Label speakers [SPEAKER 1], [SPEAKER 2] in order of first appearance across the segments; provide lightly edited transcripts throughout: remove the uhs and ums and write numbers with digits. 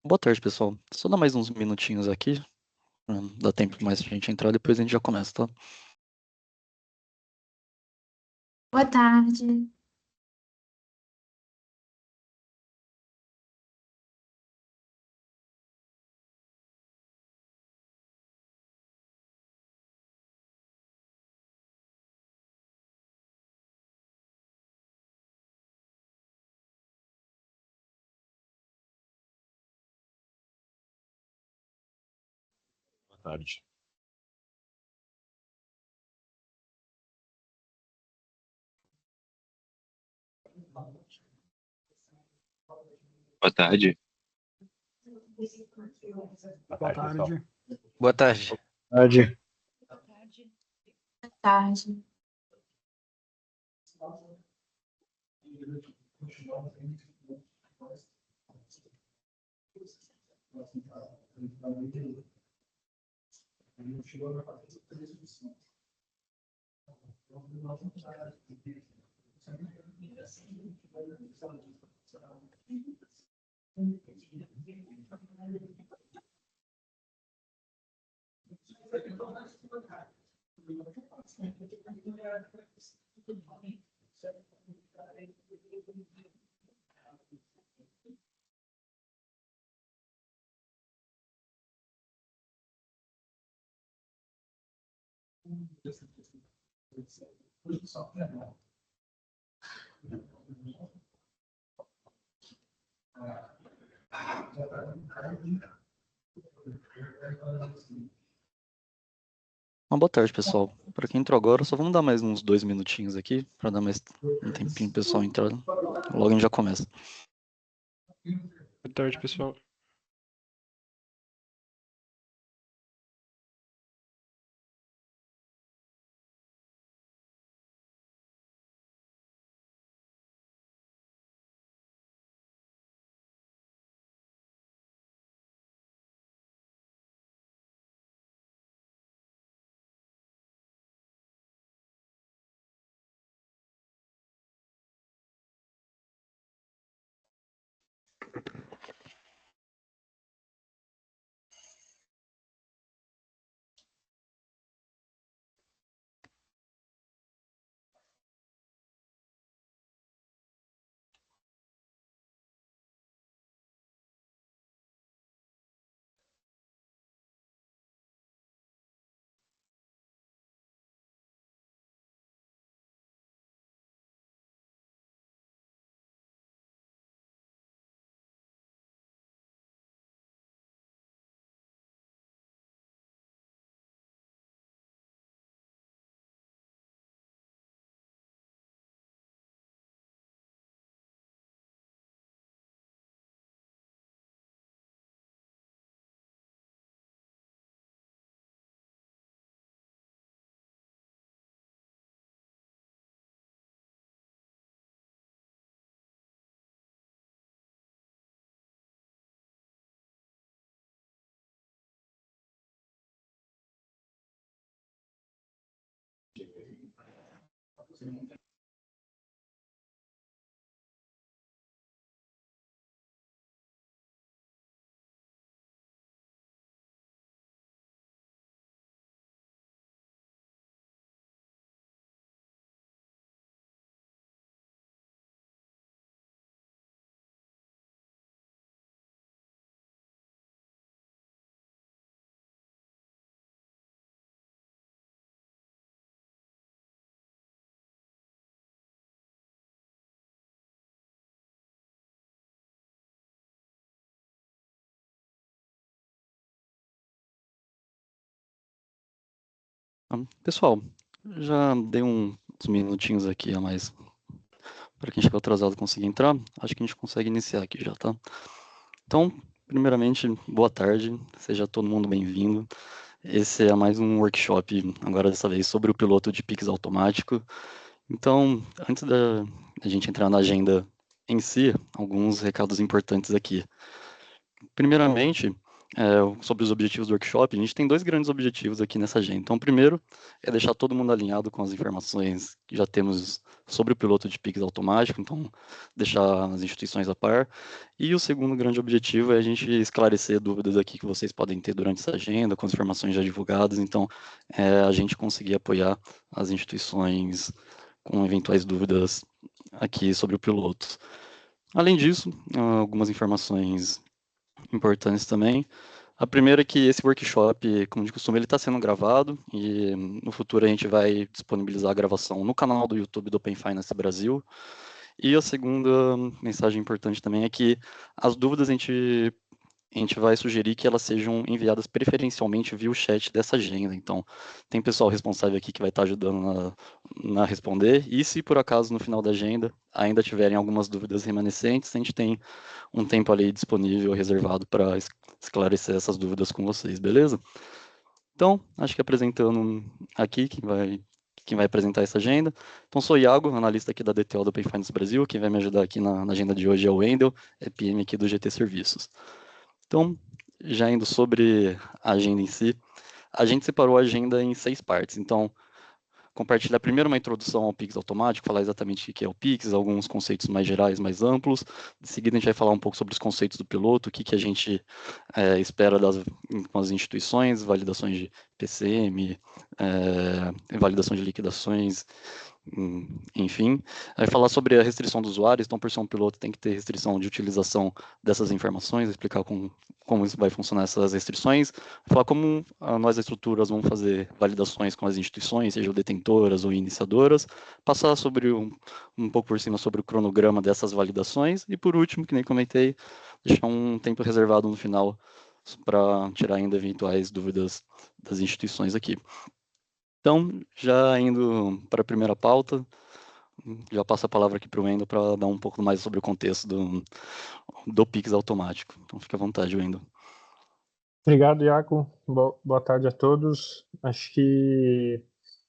[SPEAKER 1] Boa tarde, pessoal. Só dar mais uns minutinhos aqui, dá tempo mais pra gente entrar, depois a gente já começa, tá?
[SPEAKER 2] Boa tarde.
[SPEAKER 3] Boa tarde. Boa tarde.
[SPEAKER 4] Boa tarde.
[SPEAKER 1] Boa tarde.
[SPEAKER 3] Tarde.
[SPEAKER 2] Boa tarde.
[SPEAKER 1] Uma boa tarde, pessoal. Para quem entrou agora, só vamos dar mais uns 2 minutinhos aqui, para dar mais um tempinho pro pessoal entrar. Logo a gente já começa.
[SPEAKER 4] Boa tarde, pessoal.
[SPEAKER 1] Pessoal, já dei uns minutinhos aqui a mais para quem chegou atrasado conseguir entrar. Acho que a gente consegue iniciar aqui já, tá? Então, primeiramente, boa tarde, seja todo mundo bem-vindo. Esse é mais um workshop, agora dessa vez, sobre o piloto de Pix automático. Então, antes da gente entrar na agenda em si, alguns recados importantes aqui. Primeiramente, sobre os objetivos do workshop, a gente tem dois grandes objetivos aqui nessa agenda. Então, o primeiro é deixar todo mundo alinhado com as informações que já temos sobre o piloto de Pix automático, então deixar as instituições a par. E o segundo grande objetivo é a gente esclarecer dúvidas aqui que vocês podem ter durante essa agenda, com as informações já divulgadas, então a gente conseguir apoiar as instituições com eventuais dúvidas aqui sobre o piloto. Além disso, algumas informações importantes também. A primeira é que esse workshop, como de costume, ele está sendo gravado e no futuro a gente vai disponibilizar a gravação no canal do YouTube do Open Finance Brasil. E a segunda mensagem importante também é que as dúvidas a gente vai sugerir que elas sejam enviadas preferencialmente via o chat dessa agenda. Então, tem pessoal responsável aqui que vai estar ajudando na responder. E se por acaso no final da agenda ainda tiverem algumas dúvidas remanescentes, a gente tem um tempo ali disponível, reservado para esclarecer essas dúvidas com vocês, beleza? Então, acho que apresentando aqui quem vai apresentar essa agenda. Então, sou Iago, analista aqui da DTO do Open Finance Brasil. Quem vai me ajudar aqui na agenda de hoje é o Wendel, PM aqui do GT Serviços. Então, já indo sobre a agenda em si, a gente separou a agenda em 6 partes. Então, compartilhar primeiro uma introdução ao Pix automático, falar exatamente o que é o Pix, alguns conceitos mais gerais, mais amplos. De seguida, a gente vai falar um pouco sobre os conceitos do piloto, o que a gente espera com as instituições, validações de PCM, validação de liquidações, enfim. Vai falar sobre a restrição do usuário, então, por ser um piloto, tem que ter restrição de utilização dessas informações, explicar como isso vai funcionar essas restrições, falar como nós, as estruturas, vamos fazer validações com as instituições, sejam detentoras ou iniciadoras, passar sobre um pouco por cima sobre o cronograma dessas validações, e por último, que nem comentei, deixar um tempo reservado no final para tirar ainda eventuais dúvidas das instituições aqui. Então, já indo para a primeira pauta, já passo a palavra aqui para o Wendel para dar um pouco mais sobre o contexto do Pix automático. Então, fique à vontade, Wendel.
[SPEAKER 4] Obrigado, Iaco. Boa tarde a todos. Acho que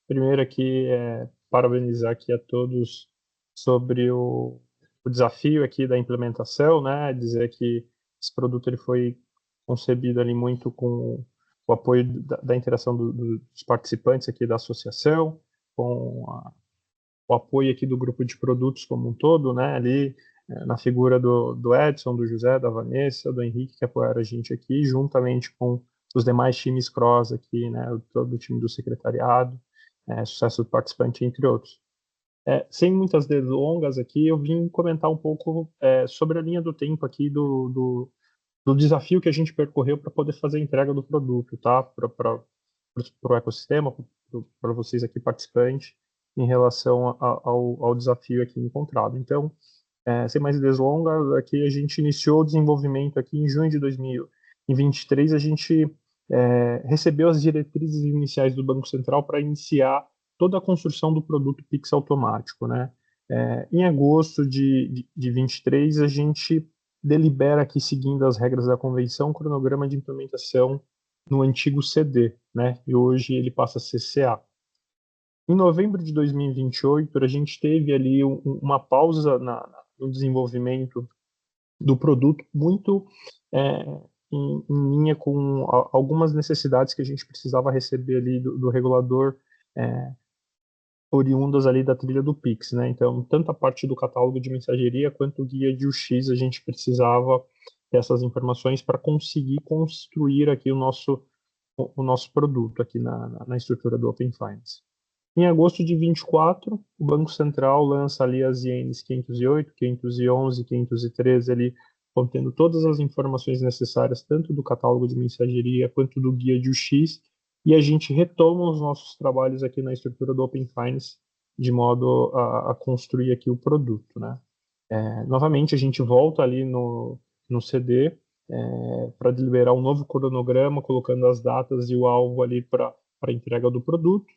[SPEAKER 4] primeiro aqui parabenizar aqui a todos sobre o desafio aqui da implementação, né? Dizer que esse produto ele foi concebido ali muito com o apoio da interação dos participantes aqui da associação, com o apoio aqui do grupo de produtos como um todo, né? Ali na figura do Edson, do José, da Vanessa, do Henrique, que apoiaram a gente aqui, juntamente com os demais times cross aqui, né? Todo o time do secretariado, sucesso do participante, entre outros. Sem muitas delongas aqui, eu vim comentar um pouco sobre a linha do tempo aqui do desafio que a gente percorreu para poder fazer a entrega do produto, tá? Para o ecossistema, para vocês aqui participantes, em relação ao desafio aqui encontrado. Então, sem mais delongas, aqui a gente iniciou o desenvolvimento aqui em junho de 2023, a gente recebeu as diretrizes iniciais do Banco Central para iniciar toda a construção do produto Pix automático, né? Em agosto de 23, a gente delibera aqui, seguindo as regras da convenção, um cronograma de implementação no antigo CD, né? E hoje ele passa a ser CA. Em novembro de 2028, a gente teve ali uma pausa no desenvolvimento do produto, muito em linha com algumas necessidades que a gente precisava receber ali do regulador, oriundas ali da trilha do Pix, né? Então, tanto a parte do catálogo de mensageria quanto o guia de UX, a gente precisava dessas informações para conseguir construir aqui o nosso produto aqui na estrutura do Open Finance. Em agosto de 24, o Banco Central lança ali as ienes 508, 511, 513 ali, contendo todas as informações necessárias, tanto do catálogo de mensageria quanto do guia de UX, e a gente retoma os nossos trabalhos aqui na estrutura do Open Finance, de modo a construir aqui o produto, né? Novamente, a gente volta ali no CD para deliberar um novo cronograma, colocando as datas e o alvo ali para a entrega do produto.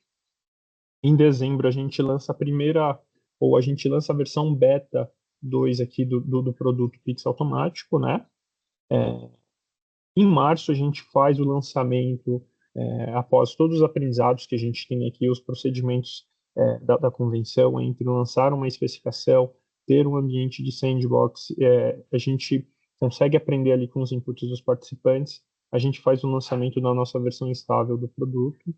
[SPEAKER 4] Em dezembro, a gente lança a versão beta 2 aqui do produto Pix automático, né? Em março, a gente faz o lançamento, após todos os aprendizados que a gente tem aqui, os procedimentos da convenção, entre lançar uma especificação, ter um ambiente de sandbox, a gente consegue aprender ali com os inputs dos participantes a gente faz o lançamento da nossa versão estável do produto.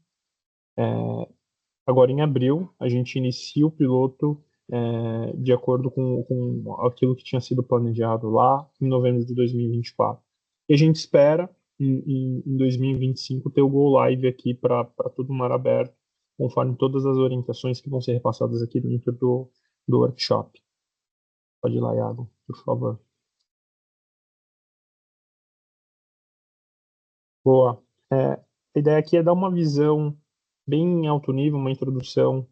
[SPEAKER 4] Agora, em abril, a gente inicia o piloto de acordo com aquilo que tinha sido planejado lá em novembro de 2024. E a gente espera, em 2025, ter o Go Live aqui para todo o mar aberto, conforme todas as orientações que vão ser repassadas aqui dentro do workshop. Pode ir lá, Iago, por favor. Boa. A ideia aqui é dar uma visão bem em alto nível, uma introdução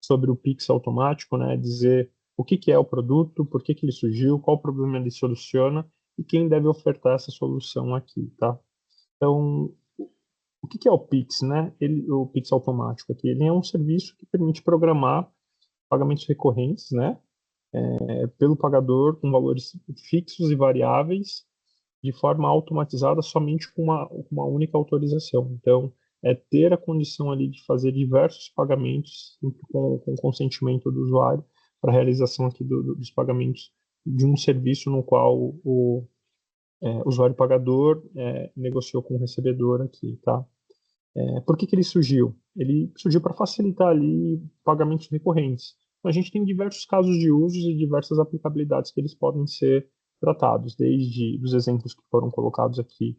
[SPEAKER 4] sobre o Pix automático, né? Dizer o que é o produto, por que ele surgiu, qual problema ele soluciona e quem deve ofertar essa solução aqui, tá? Então, o que é o Pix, né? O Pix automático aqui, ele é um serviço que permite programar pagamentos recorrentes, né? Pelo pagador com valores fixos e variáveis de forma automatizada somente com uma única autorização. Então, é ter a condição ali de fazer diversos pagamentos com consentimento do usuário para a realização aqui dos pagamentos de um serviço no qual o usuário pagador negociou com o recebedor aqui, tá? Por que ele surgiu? Ele surgiu para facilitar ali pagamentos recorrentes. Então, a gente tem diversos casos de usos e diversas aplicabilidades que eles podem ser tratados, desde os exemplos que foram colocados aqui: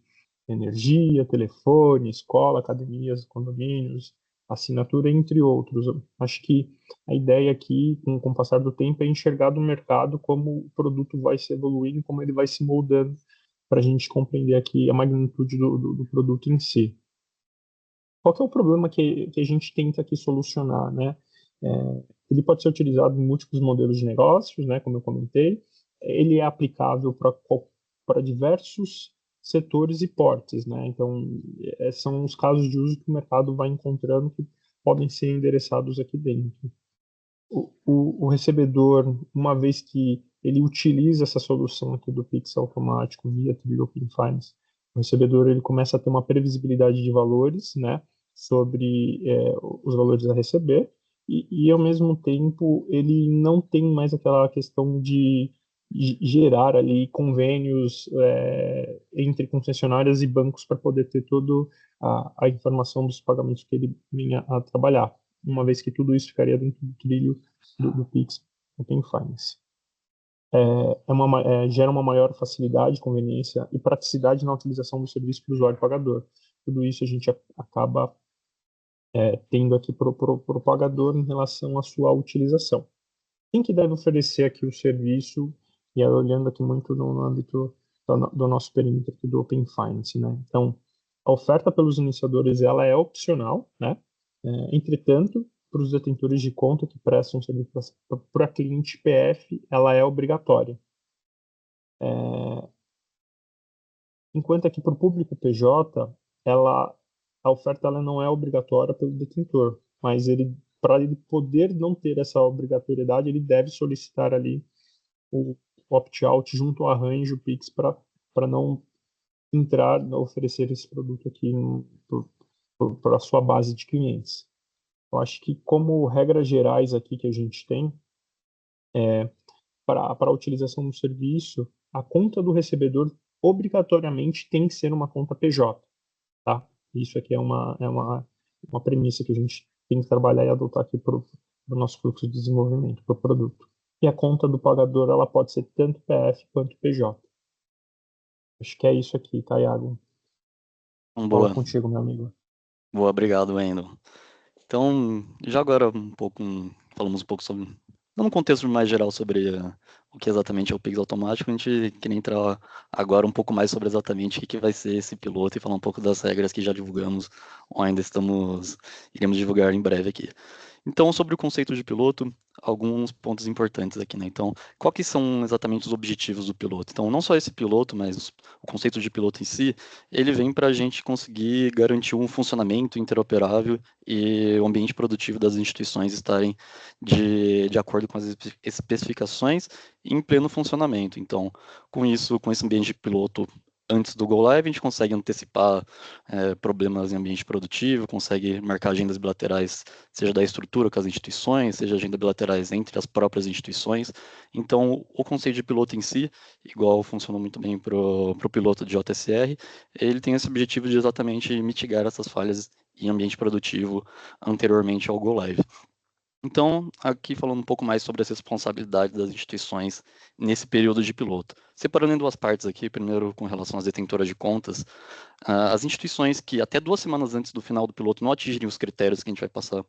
[SPEAKER 4] energia, telefone, escola, academias, condomínios, assinatura, entre outros. Acho que a ideia aqui, com o passar do tempo, é enxergar do mercado como o produto vai se evoluindo, como ele vai se moldando, para a gente compreender aqui a magnitude do produto em si. Qual que é o problema que a gente tenta aqui solucionar, né? Ele pode ser utilizado em múltiplos modelos de negócios, né, como eu comentei. Ele é aplicável para diversos setores e portes, né? Então, são os casos de uso que o mercado vai encontrando que podem ser endereçados aqui dentro. O recebedor, uma vez que ele utiliza essa solução aqui do Pix automático via Twilio Open Finance, o recebedor ele começa a ter uma previsibilidade de valores, né, sobre os valores a receber e ao mesmo tempo ele não tem mais aquela questão de gerar ali convênios entre concessionárias e bancos para poder ter toda a informação dos pagamentos que ele vinha a trabalhar, uma vez que tudo isso ficaria dentro do trilho do Pix Open Finance. Gera uma maior facilidade, conveniência e praticidade na utilização do serviço para o usuário pagador. Tudo isso a gente acaba tendo aqui para o pagador em relação à sua utilização. Quem que deve oferecer aqui o serviço, e aí olhando aqui muito no âmbito do nosso perímetro aqui do Open Finance, né? Então, a oferta pelos iniciadores ela é opcional, né? Entretanto, para os detentores de conta que prestam serviço para cliente PF, ela é obrigatória. Enquanto aqui para o público PJ, a oferta ela não é obrigatória pelo detentor, mas para ele poder não ter essa obrigatoriedade, ele deve solicitar ali o opt-out junto ao arranjo Pix para não entrar, oferecer esse produto aqui para a sua base de clientes. Eu acho que como regras gerais aqui que a gente tem, para a utilização do serviço, a conta do recebedor obrigatoriamente tem que ser uma conta PJ, tá? Isso aqui é uma premissa que a gente tem que trabalhar e adotar aqui para o nosso fluxo de desenvolvimento, para o produto. E a conta do pagador, ela pode ser tanto PF quanto PJ. Acho que é isso aqui, tá, Iago?
[SPEAKER 1] Boa.
[SPEAKER 4] Fala contigo, meu amigo.
[SPEAKER 1] Boa, obrigado, Wendel. Então, já agora falamos um pouco sobre, dando um contexto mais geral sobre o que exatamente é o Pix automático, a gente queria entrar agora um pouco mais sobre exatamente o que vai ser esse piloto e falar um pouco das regras que já divulgamos ou ainda iremos divulgar em breve aqui. Então, sobre o conceito de piloto, alguns pontos importantes aqui, né? Então, qual que são exatamente os objetivos do piloto? Então, não só esse piloto, mas o conceito de piloto em si, ele vem para a gente conseguir garantir um funcionamento interoperável e o ambiente produtivo das instituições estarem de acordo com as especificações em pleno funcionamento. Então, com esse ambiente de piloto antes do Go Live, a gente consegue antecipar problemas em ambiente produtivo, consegue marcar agendas bilaterais, seja da estrutura com as instituições, seja agendas bilaterais entre as próprias instituições. Então, o conceito de piloto em si, igual funcionou muito bem para o piloto de JSR, ele tem esse objetivo de exatamente mitigar essas falhas em ambiente produtivo anteriormente ao Go Live. Então, aqui falando um pouco mais sobre as responsabilidades das instituições nesse período de piloto. Separando em duas partes aqui, primeiro com relação às detentoras de contas, as instituições que até 2 semanas antes do final do piloto não atingirem os critérios que a gente vai passar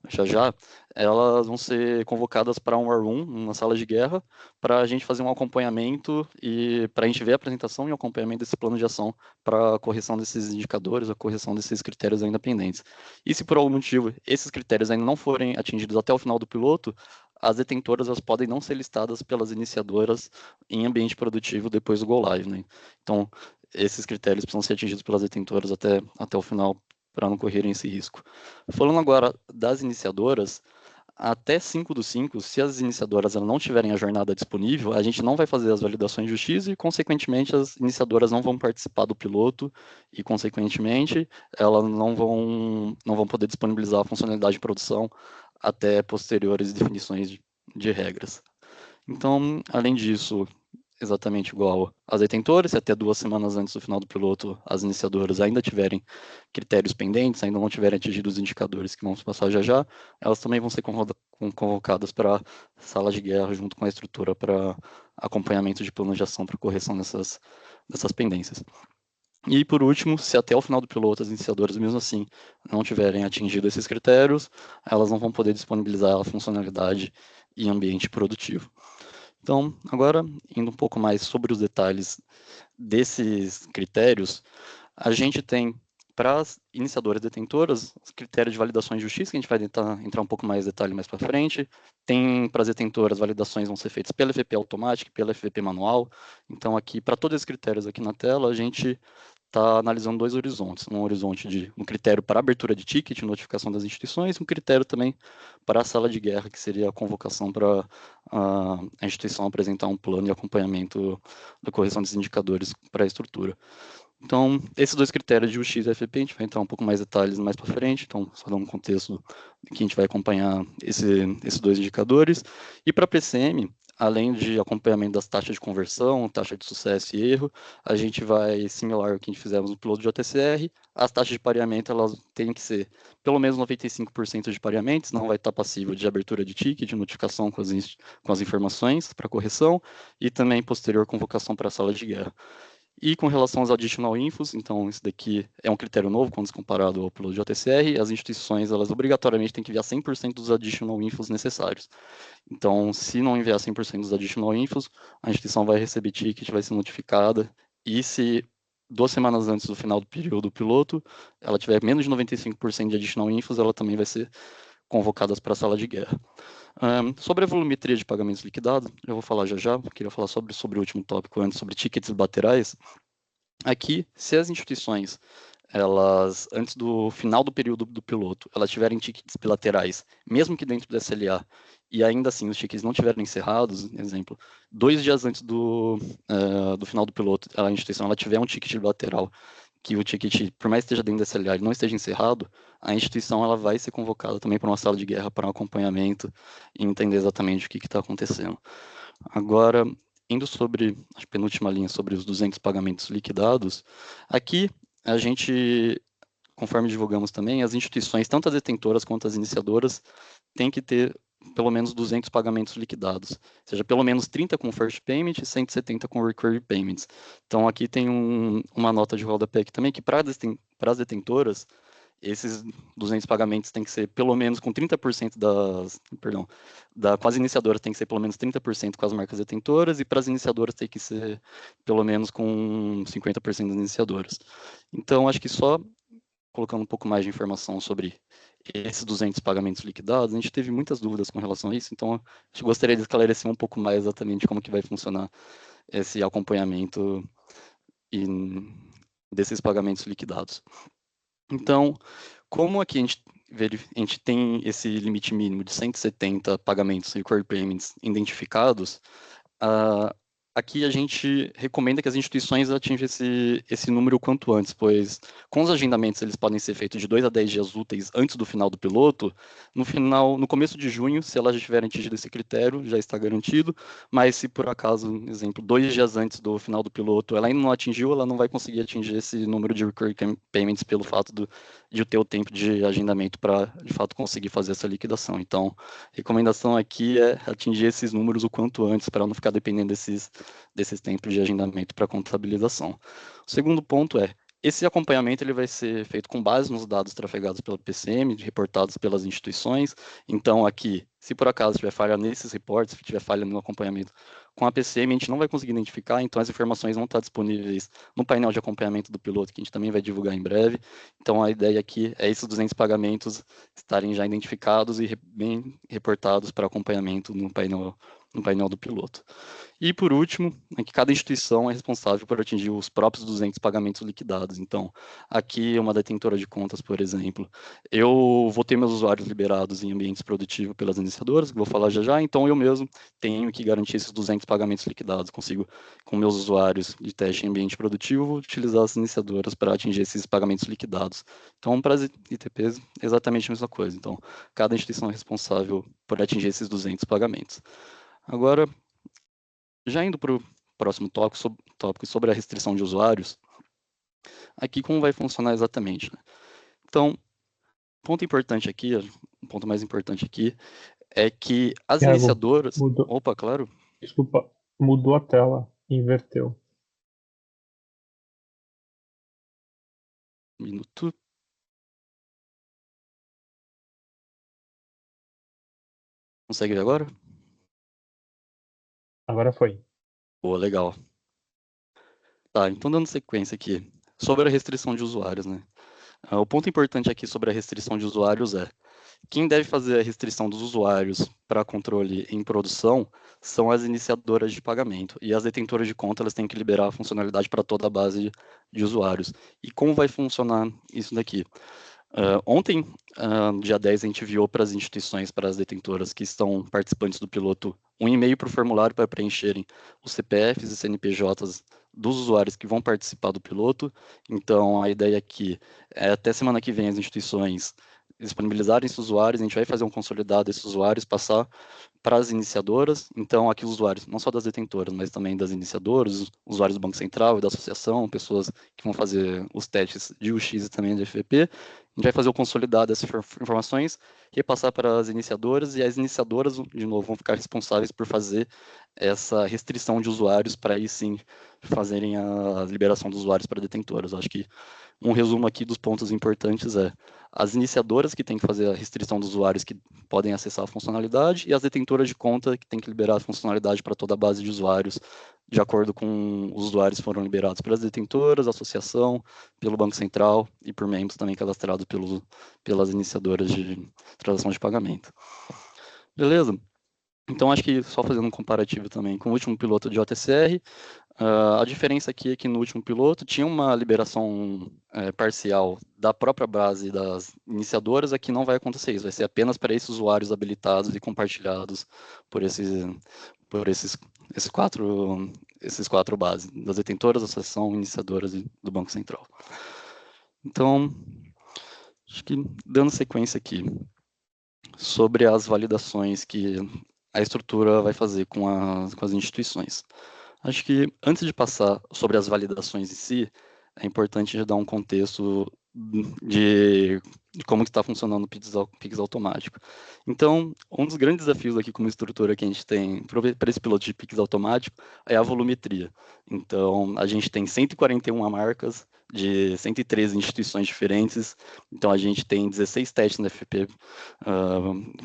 [SPEAKER 1] já, elas vão ser convocadas para um War Room, uma sala de guerra, para a gente fazer um acompanhamento e para a gente ver a apresentação e o acompanhamento desse plano de ação para a correção desses indicadores, a correção desses critérios ainda pendentes. E se por algum motivo esses critérios ainda não forem atingidos até o final do piloto, as detentoras elas podem não ser listadas pelas iniciadoras em ambiente produtivo depois do Go Live, né? Então, esses critérios precisam ser atingidos pelas detentoras até o final para não correrem esse risco. Falando agora das iniciadoras, até 5/5, se as iniciadoras elas não tiverem a jornada disponível, a gente não vai fazer as validações de justiça e, consequentemente, as iniciadoras não vão participar do piloto e, consequentemente, elas não vão poder disponibilizar a funcionalidade de produção até posteriores definições de regras. Então, além disso, exatamente igual às detentoras, se até 2 semanas antes do final do piloto as iniciadoras ainda tiverem critérios pendentes, ainda não tiverem atingido os indicadores que vamos passar já, elas também vão ser convocadas para a sala de guerra junto com a estrutura para acompanhamento de plano de ação para correção dessas pendências. E, por último, se até o final do piloto as iniciadoras, mesmo assim, não tiverem atingido esses critérios, elas não vão poder disponibilizar a funcionalidade em ambiente produtivo. Então, agora, indo um pouco mais sobre os detalhes desses critérios, a gente tem para as iniciadoras detentoras, os critérios de validações de justiça, que a gente vai tentar entrar um pouco mais em detalhe mais para frente. Tem para as detentoras, validações vão ser feitas pela FVP automática e pela FVP manual. Então, aqui, para todos esses critérios aqui na tela, a gente está analisando 2 horizontes. Um horizonte de um critério para abertura de ticket, notificação das instituições, e um critério também para a sala de guerra, que seria a convocação para a instituição apresentar um plano de acompanhamento da correção dos indicadores para a estrutura. Então, esses 2 critérios de UX e FVP, a gente vai entrar um pouco mais detalhes mais para frente, então, só dar um contexto que a gente vai acompanhar esses 2 indicadores. E para a PCM, além de acompanhamento das taxas de conversão, taxa de sucesso e erro, a gente vai similar ao que a gente fizemos no piloto de JSR. As taxas de pareamento, elas têm que ser pelo menos 95% de pareamento, não vai estar passível de abertura de ticket, de notificação com as informações para correção, e também posterior convocação para a sala de guerra. E com relação aos additional infos, então isso daqui é um critério novo quando se comparado ao piloto de JSR, as instituições elas obrigatoriamente têm que enviar 100% dos additional infos necessários. Então, se não enviar 100% dos additional infos, a instituição vai receber ticket, vai ser notificada, e se 2 semanas antes do final do período piloto, ela tiver menos de 95% de additional infos, ela também vai ser convocada para a sala de guerra. Sobre a volumetria de pagamentos liquidados, eu vou falar já, queria falar sobre o último tópico antes, sobre tickets bilaterais. Aqui, se as instituições, elas, antes do final do período do piloto, elas tiverem tickets bilaterais, mesmo que dentro do SLA, e ainda assim os tickets não tiverem encerrados, exemplo, 2 dias antes do final do piloto, a instituição ela tiver um ticket bilateral, que o ticket, por mais que esteja dentro do SLA, ele não esteja encerrado, a instituição ela vai ser convocada também para uma sala de guerra, para um acompanhamento e entender exatamente o que está acontecendo. Agora, indo sobre a penúltima linha, sobre os 200 pagamentos liquidados, aqui a gente, conforme divulgamos também, as instituições, tanto as detentoras quanto as iniciadoras, têm que ter pelo menos 200 pagamentos liquidados, ou seja, pelo menos 30 com first payment e 170 com recurring payments. Então, aqui tem uma nota de rodapé aqui também, que para as detentoras, esses 200 pagamentos tem que ser pelo menos com 30% com as iniciadoras tem que ser pelo menos 30% com as marcas detentoras, e para as iniciadoras tem que ser pelo menos com 50% das iniciadoras. Então, acho que só colocando um pouco mais de informação sobre esses 200 pagamentos liquidados, a gente teve muitas dúvidas com relação a isso, então eu gostaria de esclarecer um pouco mais exatamente como que vai funcionar esse acompanhamento desses pagamentos liquidados. Então, como aqui a gente tem esse limite mínimo de 170 pagamentos recurring payments identificados, aqui a gente recomenda que as instituições atinjam esse número o quanto antes, pois com os agendamentos eles podem ser feitos de 2 a 10 dias úteis antes do final do piloto. No começo de junho, se elas já tiverem atingido esse critério, já está garantido, mas se por acaso, exemplo, 2 dias antes do final do piloto, ela ainda não atingiu, ela não vai conseguir atingir esse número de recurring payments pelo fato de ter o tempo de agendamento para, de fato, conseguir fazer essa liquidação. Então, a recomendação aqui é atingir esses números o quanto antes, para não ficar dependendo desses tempos de agendamento para contabilização. O segundo ponto é, esse acompanhamento ele vai ser feito com base nos dados trafegados pela PCM, reportados pelas instituições. Então, aqui, se por acaso tiver falha nesses reportes, se tiver falha no acompanhamento com a PCM, a gente não vai conseguir identificar, então as informações vão estar disponíveis no painel de acompanhamento do piloto, que a gente também vai divulgar em breve. Então, a ideia aqui é esses 200 pagamentos estarem já identificados e bem reportados para acompanhamento no painel do piloto. E, por último, é que cada instituição é responsável por atingir os próprios 200 pagamentos liquidados. Então, aqui, uma detentora de contas, por exemplo, eu vou ter meus usuários liberados em ambientes produtivos pelas iniciadoras, que vou falar já já, então eu mesmo tenho que garantir esses 200 pagamentos liquidados. Consigo, com meus usuários de teste em ambiente produtivo, utilizar as iniciadoras para atingir esses pagamentos liquidados. Então, para as ITPs, exatamente a mesma coisa. Então, cada instituição é responsável por atingir esses 200 pagamentos. Agora, já indo para o próximo tópico sobre a restrição de usuários, aqui como vai funcionar exatamente, né? Então, ponto importante aqui, o ponto mais importante aqui, é que as
[SPEAKER 4] Thiago,
[SPEAKER 1] iniciadoras...
[SPEAKER 4] mudou.
[SPEAKER 1] Opa, claro.
[SPEAKER 4] Desculpa, mudou a tela, inverteu.
[SPEAKER 1] Um minuto. Consegue ver agora?
[SPEAKER 4] Agora foi.
[SPEAKER 1] Boa, legal. Tá, então dando sequência aqui, sobre a restrição de usuários, né? O ponto importante aqui sobre a restrição de usuários é quem deve fazer a restrição dos usuários para controle em produção são as iniciadoras de pagamento. E as detentoras de conta elas têm que liberar a funcionalidade para toda a base de usuários. E como vai funcionar isso daqui? Ontem, dia 10, a gente enviou para as instituições, para as detentoras que estão participantes do piloto, um e-mail para o formulário para preencherem os CPFs e CNPJs dos usuários que vão participar do piloto. Então, a ideia aqui é até semana que vem as instituições disponibilizarem esses usuários, a gente vai fazer um consolidado desses usuários, passar para as iniciadoras. Então, aqui os usuários, não só das detentoras, mas também das iniciadoras, usuários do Banco Central e da associação, pessoas que vão fazer os testes de UX e também de FVP. A gente vai fazer o consolidado dessas informações, repassar para as iniciadoras, e as iniciadoras, de novo, vão ficar responsáveis por fazer essa restrição de usuários para aí sim fazerem a liberação dos usuários para detentoras. Acho que um resumo aqui dos pontos importantes é as iniciadoras que têm que fazer a restrição dos usuários que podem acessar a funcionalidade e as detentoras de conta que têm que liberar a funcionalidade para toda a base de usuários, de acordo com os usuários que foram liberados pelas detentoras, associação, pelo Banco Central e por membros também cadastrados pelas iniciadoras de transação de pagamento. Beleza? Então, acho que só fazendo um comparativo também com o último piloto de OTCR, a diferença aqui é que no último piloto tinha uma liberação parcial da própria base das iniciadoras, aqui não vai acontecer isso, vai ser apenas para esses usuários habilitados e compartilhados por esses quatro bases, das detentoras, associação, iniciadoras e do Banco Central. Então, acho que dando sequência aqui, sobre as validações que a estrutura vai fazer com as instituições. Acho que antes de passar sobre as validações em si, é importante já dar um contexto de como está funcionando o Pix automático. Então, um dos grandes desafios aqui como estrutura que a gente tem para esse piloto de Pix automático é a volumetria. Então, a gente tem 141 marcas de 113 instituições diferentes, então a gente tem 16 testes no FP,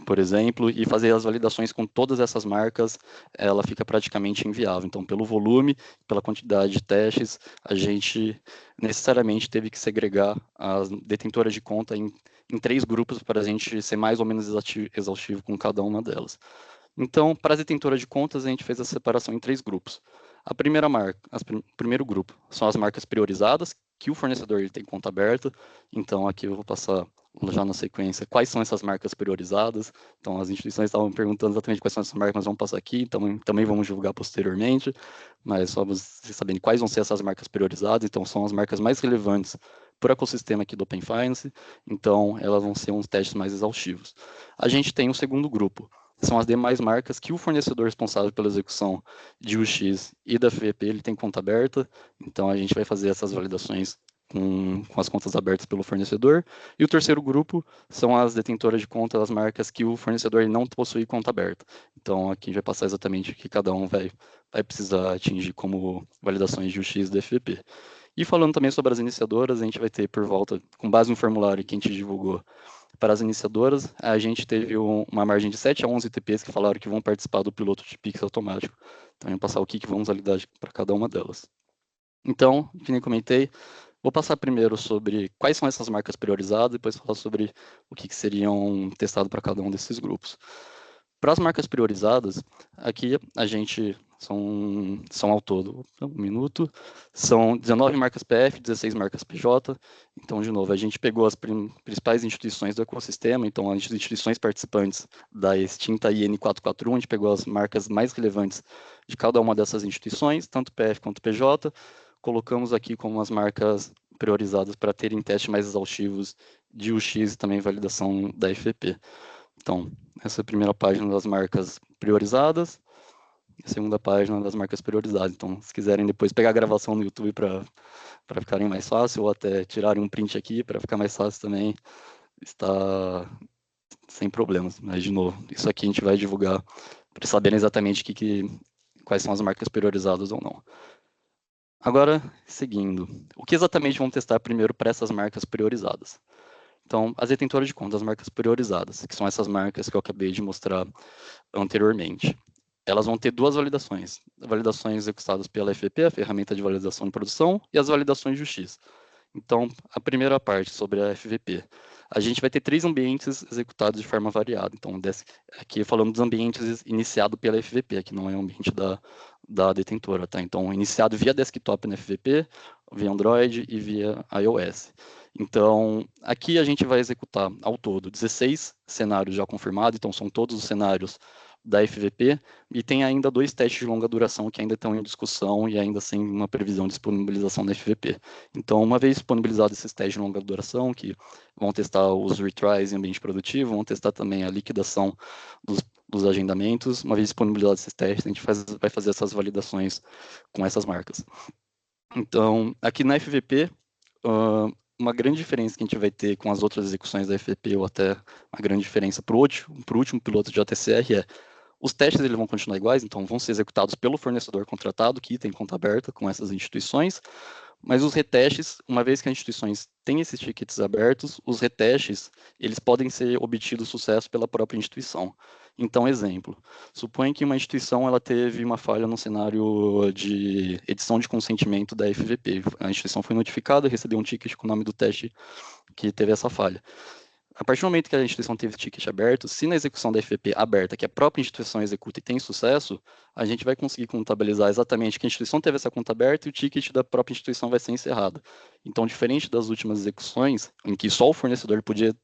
[SPEAKER 1] por exemplo, e fazer as validações com todas essas marcas, ela fica praticamente inviável. Então, pelo volume, pela quantidade de testes, a gente necessariamente teve que segregar as detentoras de conta em 3 grupos para a gente ser mais ou menos exaustivo com cada uma delas. Então, para as detentoras de contas, a gente fez a separação em 3 grupos. A primeira marca, primeiro grupo, são as marcas priorizadas, que o fornecedor ele tem conta aberta. Então, aqui eu vou passar já na sequência, quais são essas marcas priorizadas. Então, as instituições estavam perguntando exatamente quais são essas marcas, nós vamos passar aqui, também vamos divulgar posteriormente, mas só vocês saberem quais vão ser essas marcas priorizadas. Então, são as marcas mais relevantes para o ecossistema aqui do Open Finance, então elas vão ser uns testes mais exaustivos. A gente tem um segundo grupo, são as demais marcas que o fornecedor responsável pela execução de UX e da FVP, ele tem conta aberta, então a gente vai fazer essas validações com as contas abertas pelo fornecedor. E o terceiro grupo são as detentoras de conta das marcas que o fornecedor não possui conta aberta. Então, aqui a gente vai passar exatamente o que cada um vai precisar atingir como validações de UX da FVP. E falando também sobre as iniciadoras, a gente vai ter por volta, com base no formulário que a gente divulgou, para as iniciadoras, a gente teve uma margem de 7 a 11 TPs que falaram que vão participar do piloto de Pix automático. Então, eu vou passar o que vamos validar para cada uma delas. Então, que nem comentei, vou passar primeiro sobre quais são essas marcas priorizadas, depois falar sobre o que seriam testado para cada um desses grupos. Para as marcas priorizadas, aqui a gente são ao todo, um minuto, são 19 marcas PF, 16 marcas PJ. Então, de novo, a gente pegou as principais instituições do ecossistema, então as instituições participantes da extinta IN 441, a gente pegou as marcas mais relevantes de cada uma dessas instituições, tanto PF quanto PJ, colocamos aqui como as marcas priorizadas para terem testes mais exaustivos de UX e também validação da FVP. Então, essa é a primeira página das marcas priorizadas, e a segunda página das marcas priorizadas. Então, se quiserem depois pegar a gravação no YouTube para ficarem mais fácil, ou até tirarem um print aqui para ficar mais fácil também, está sem problemas. Mas, de novo, isso aqui a gente vai divulgar para saberem exatamente quais são as marcas priorizadas ou não. Agora, seguindo, o que exatamente vamos testar primeiro para essas marcas priorizadas? Então, as detentoras de conta, as marcas priorizadas, que são essas marcas que eu acabei de mostrar anteriormente, elas vão ter duas validações. Validações executadas pela FVP, a ferramenta de validação de produção, e as validações de UX. Então, a primeira parte sobre a FVP. A gente vai ter 3 ambientes executados de forma variada. Então, aqui falamos dos ambientes iniciados pela FVP, que não é o ambiente da detentora, tá? Então, iniciado via desktop na FVP, via Android e via iOS. Então, aqui a gente vai executar, ao todo, 16 cenários já confirmados, então são todos os cenários da FVP, e tem ainda 2 testes de longa duração que ainda estão em discussão e ainda sem uma previsão de disponibilização da FVP. Então, uma vez disponibilizados esses testes de longa duração, que vão testar os retries em ambiente produtivo, vão testar também a liquidação dos agendamentos, uma vez disponibilizados esses testes, a gente vai fazer essas validações com essas marcas. Então, aqui na FVP, uma grande diferença que a gente vai ter com as outras execuções da FVP, ou até uma grande diferença para o último piloto de JTCR, é os testes eles vão continuar iguais, então vão ser executados pelo fornecedor contratado, que tem conta aberta com essas instituições, mas os retestes, uma vez que as instituições têm esses tickets abertos, os retestes, eles podem ser obtidos sucesso pela própria instituição. Então, exemplo, suponha que uma instituição ela teve uma falha no cenário de edição de consentimento da FVP. A instituição foi notificada, recebeu um ticket com o nome do teste que teve essa falha. A partir do momento que a instituição teve ticket aberto, se na execução da FVP aberta, que a própria instituição executa e tem sucesso, a gente vai conseguir contabilizar exatamente que a instituição teve essa conta aberta e o ticket da própria instituição vai ser encerrado. Então, diferente das últimas execuções, em que só o fornecedor podia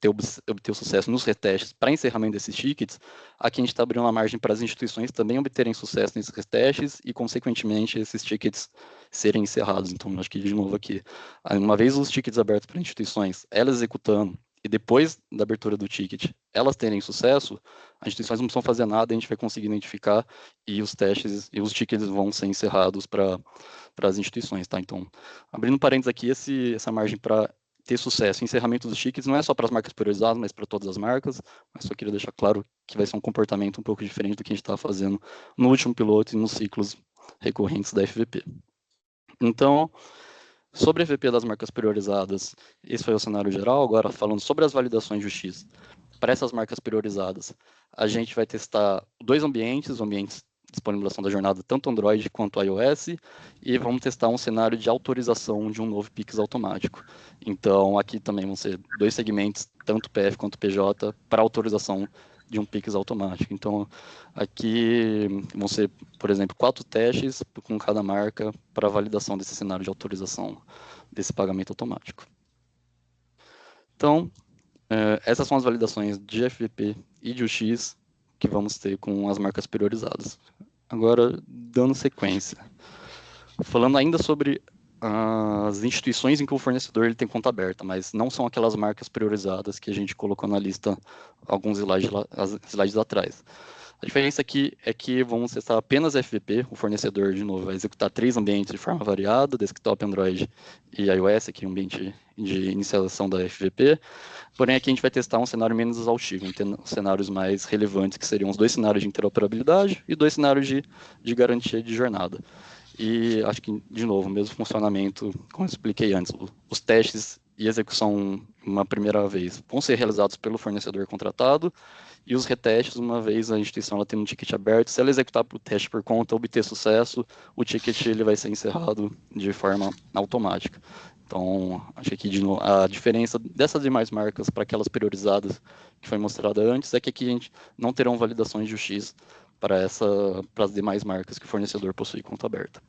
[SPEAKER 1] obter o sucesso nos retestes para encerramento desses tickets, aqui a gente está abrindo uma margem para as instituições também obterem sucesso nesses retestes e, consequentemente, esses tickets serem encerrados. Então, acho que, de novo aqui, uma vez os tickets abertos para instituições, elas executando, e depois da abertura do ticket, elas terem sucesso, as instituições não precisam fazer nada, a gente vai conseguir identificar e os testes e os tickets vão ser encerrados para as instituições, tá? Então, abrindo parênteses aqui, essa margem para ter sucesso, encerramento dos tickets, não é só para as marcas priorizadas, mas para todas as marcas, mas só queria deixar claro que vai ser um comportamento um pouco diferente do que a gente estava fazendo no último piloto e nos ciclos recorrentes da FVP. Então, sobre a FVP das marcas priorizadas, esse foi o cenário geral. Agora, falando sobre as validações de UX, para essas marcas priorizadas, a gente vai testar 2 ambientes, ambientes de disponibilização da jornada, tanto Android quanto iOS, e vamos testar um cenário de autorização de um novo Pix automático. Então, aqui também vão ser 2 segmentos, tanto PF quanto PJ, para autorização de um Pix automático. Então, aqui vão ser, por exemplo, 4 testes com cada marca para validação desse cenário de autorização desse pagamento automático. Então, Essas são as validações de FVP e de UX que vamos ter com as marcas priorizadas. Agora, dando sequência. Falando ainda sobre as instituições em que o fornecedor ele tem conta aberta, mas não são aquelas marcas priorizadas que a gente colocou na lista alguns slides atrás. A diferença aqui é que vamos testar apenas FVP, o fornecedor, de novo, vai executar 3 ambientes de forma variada, desktop, Android e iOS, aqui é um ambiente de inicialização da FVP, porém aqui a gente vai testar um cenário menos exaustivo, cenários mais relevantes, que seriam os 2 cenários de interoperabilidade e 2 cenários de garantia de jornada. E acho que, de novo, o mesmo funcionamento, como eu expliquei antes, os testes e execução uma primeira vez vão ser realizados pelo fornecedor contratado, e os retestes, uma vez a instituição ela tem um ticket aberto, se ela executar o teste por conta, obter sucesso, o ticket ele vai ser encerrado de forma automática. Então, acho que aqui, de novo, a diferença dessas demais marcas para aquelas priorizadas que foi mostrada antes é que aqui a gente não terão validações de UX para as demais marcas que o fornecedor possui conta aberta.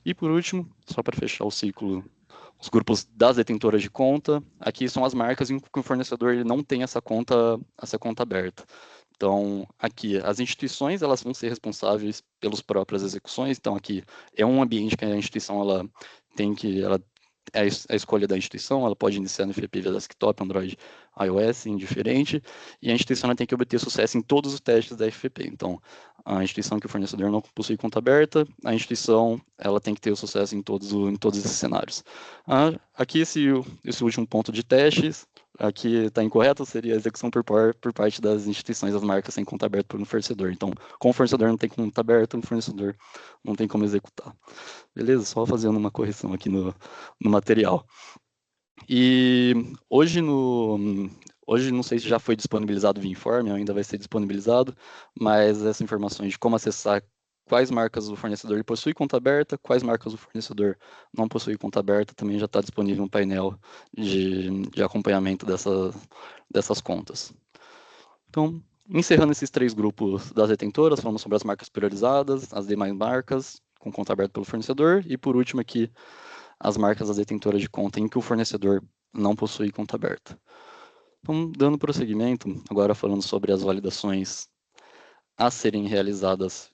[SPEAKER 1] E por último, só para fechar o ciclo, os grupos das detentoras de conta, aqui são as marcas em que o fornecedor ele não tem essa conta aberta. Então, aqui, as instituições elas vão ser responsáveis pelas próprias execuções. Então, aqui é um ambiente que a instituição ela é a escolha da instituição, ela pode iniciar no FVP via desktop, Android, iOS, indiferente, e a instituição ela tem que obter sucesso em todos os testes da FVP. Então, a instituição que o fornecedor não possui conta aberta, a instituição ela tem que ter o sucesso em todos esses cenários. Aqui, esse último ponto de testes, aqui está incorreto, seria a execução por parte das instituições, das marcas sem conta aberta pelo fornecedor. Então, como o fornecedor não tem conta aberta, o fornecedor não tem como executar. Beleza? Só fazendo uma correção aqui no material. E hoje não sei se já foi disponibilizado via informe, ainda vai ser disponibilizado, mas essas informações de como acessar quais marcas o fornecedor possui conta aberta, quais marcas o fornecedor não possui conta aberta, também já está disponível um painel de acompanhamento dessas contas. Então, encerrando esses 3 grupos das detentoras, falamos sobre as marcas priorizadas, as demais marcas com conta aberta pelo fornecedor, e por último aqui, as marcas das detentoras de conta em que o fornecedor não possui conta aberta. Então, dando prosseguimento, agora falando sobre as validações a serem realizadas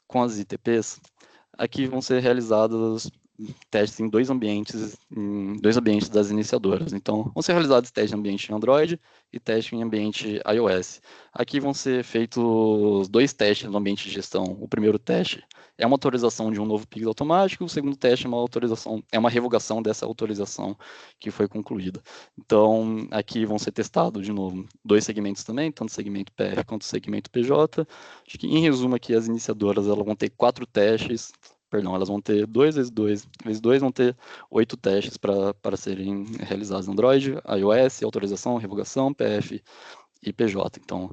[SPEAKER 1] com as ITPs, aqui vão ser realizados testes em 2 ambientes das iniciadoras. Então, vão ser realizados testes em ambiente Android e teste em ambiente iOS. Aqui vão ser feitos 2 testes no ambiente de gestão. O primeiro teste é uma autorização de um novo PIX automático, o segundo teste é uma revogação dessa autorização que foi concluída. Então, aqui vão ser testados, de novo, 2 segmentos também, tanto o segmento PR quanto o segmento PJ. Acho que, em resumo, aqui as iniciadoras elas vão ter 4 testes, elas vão ter 2 vezes 2 vezes 2, vão ter 8 testes para serem realizados no Android, iOS, autorização, revogação, PF e PJ. Então,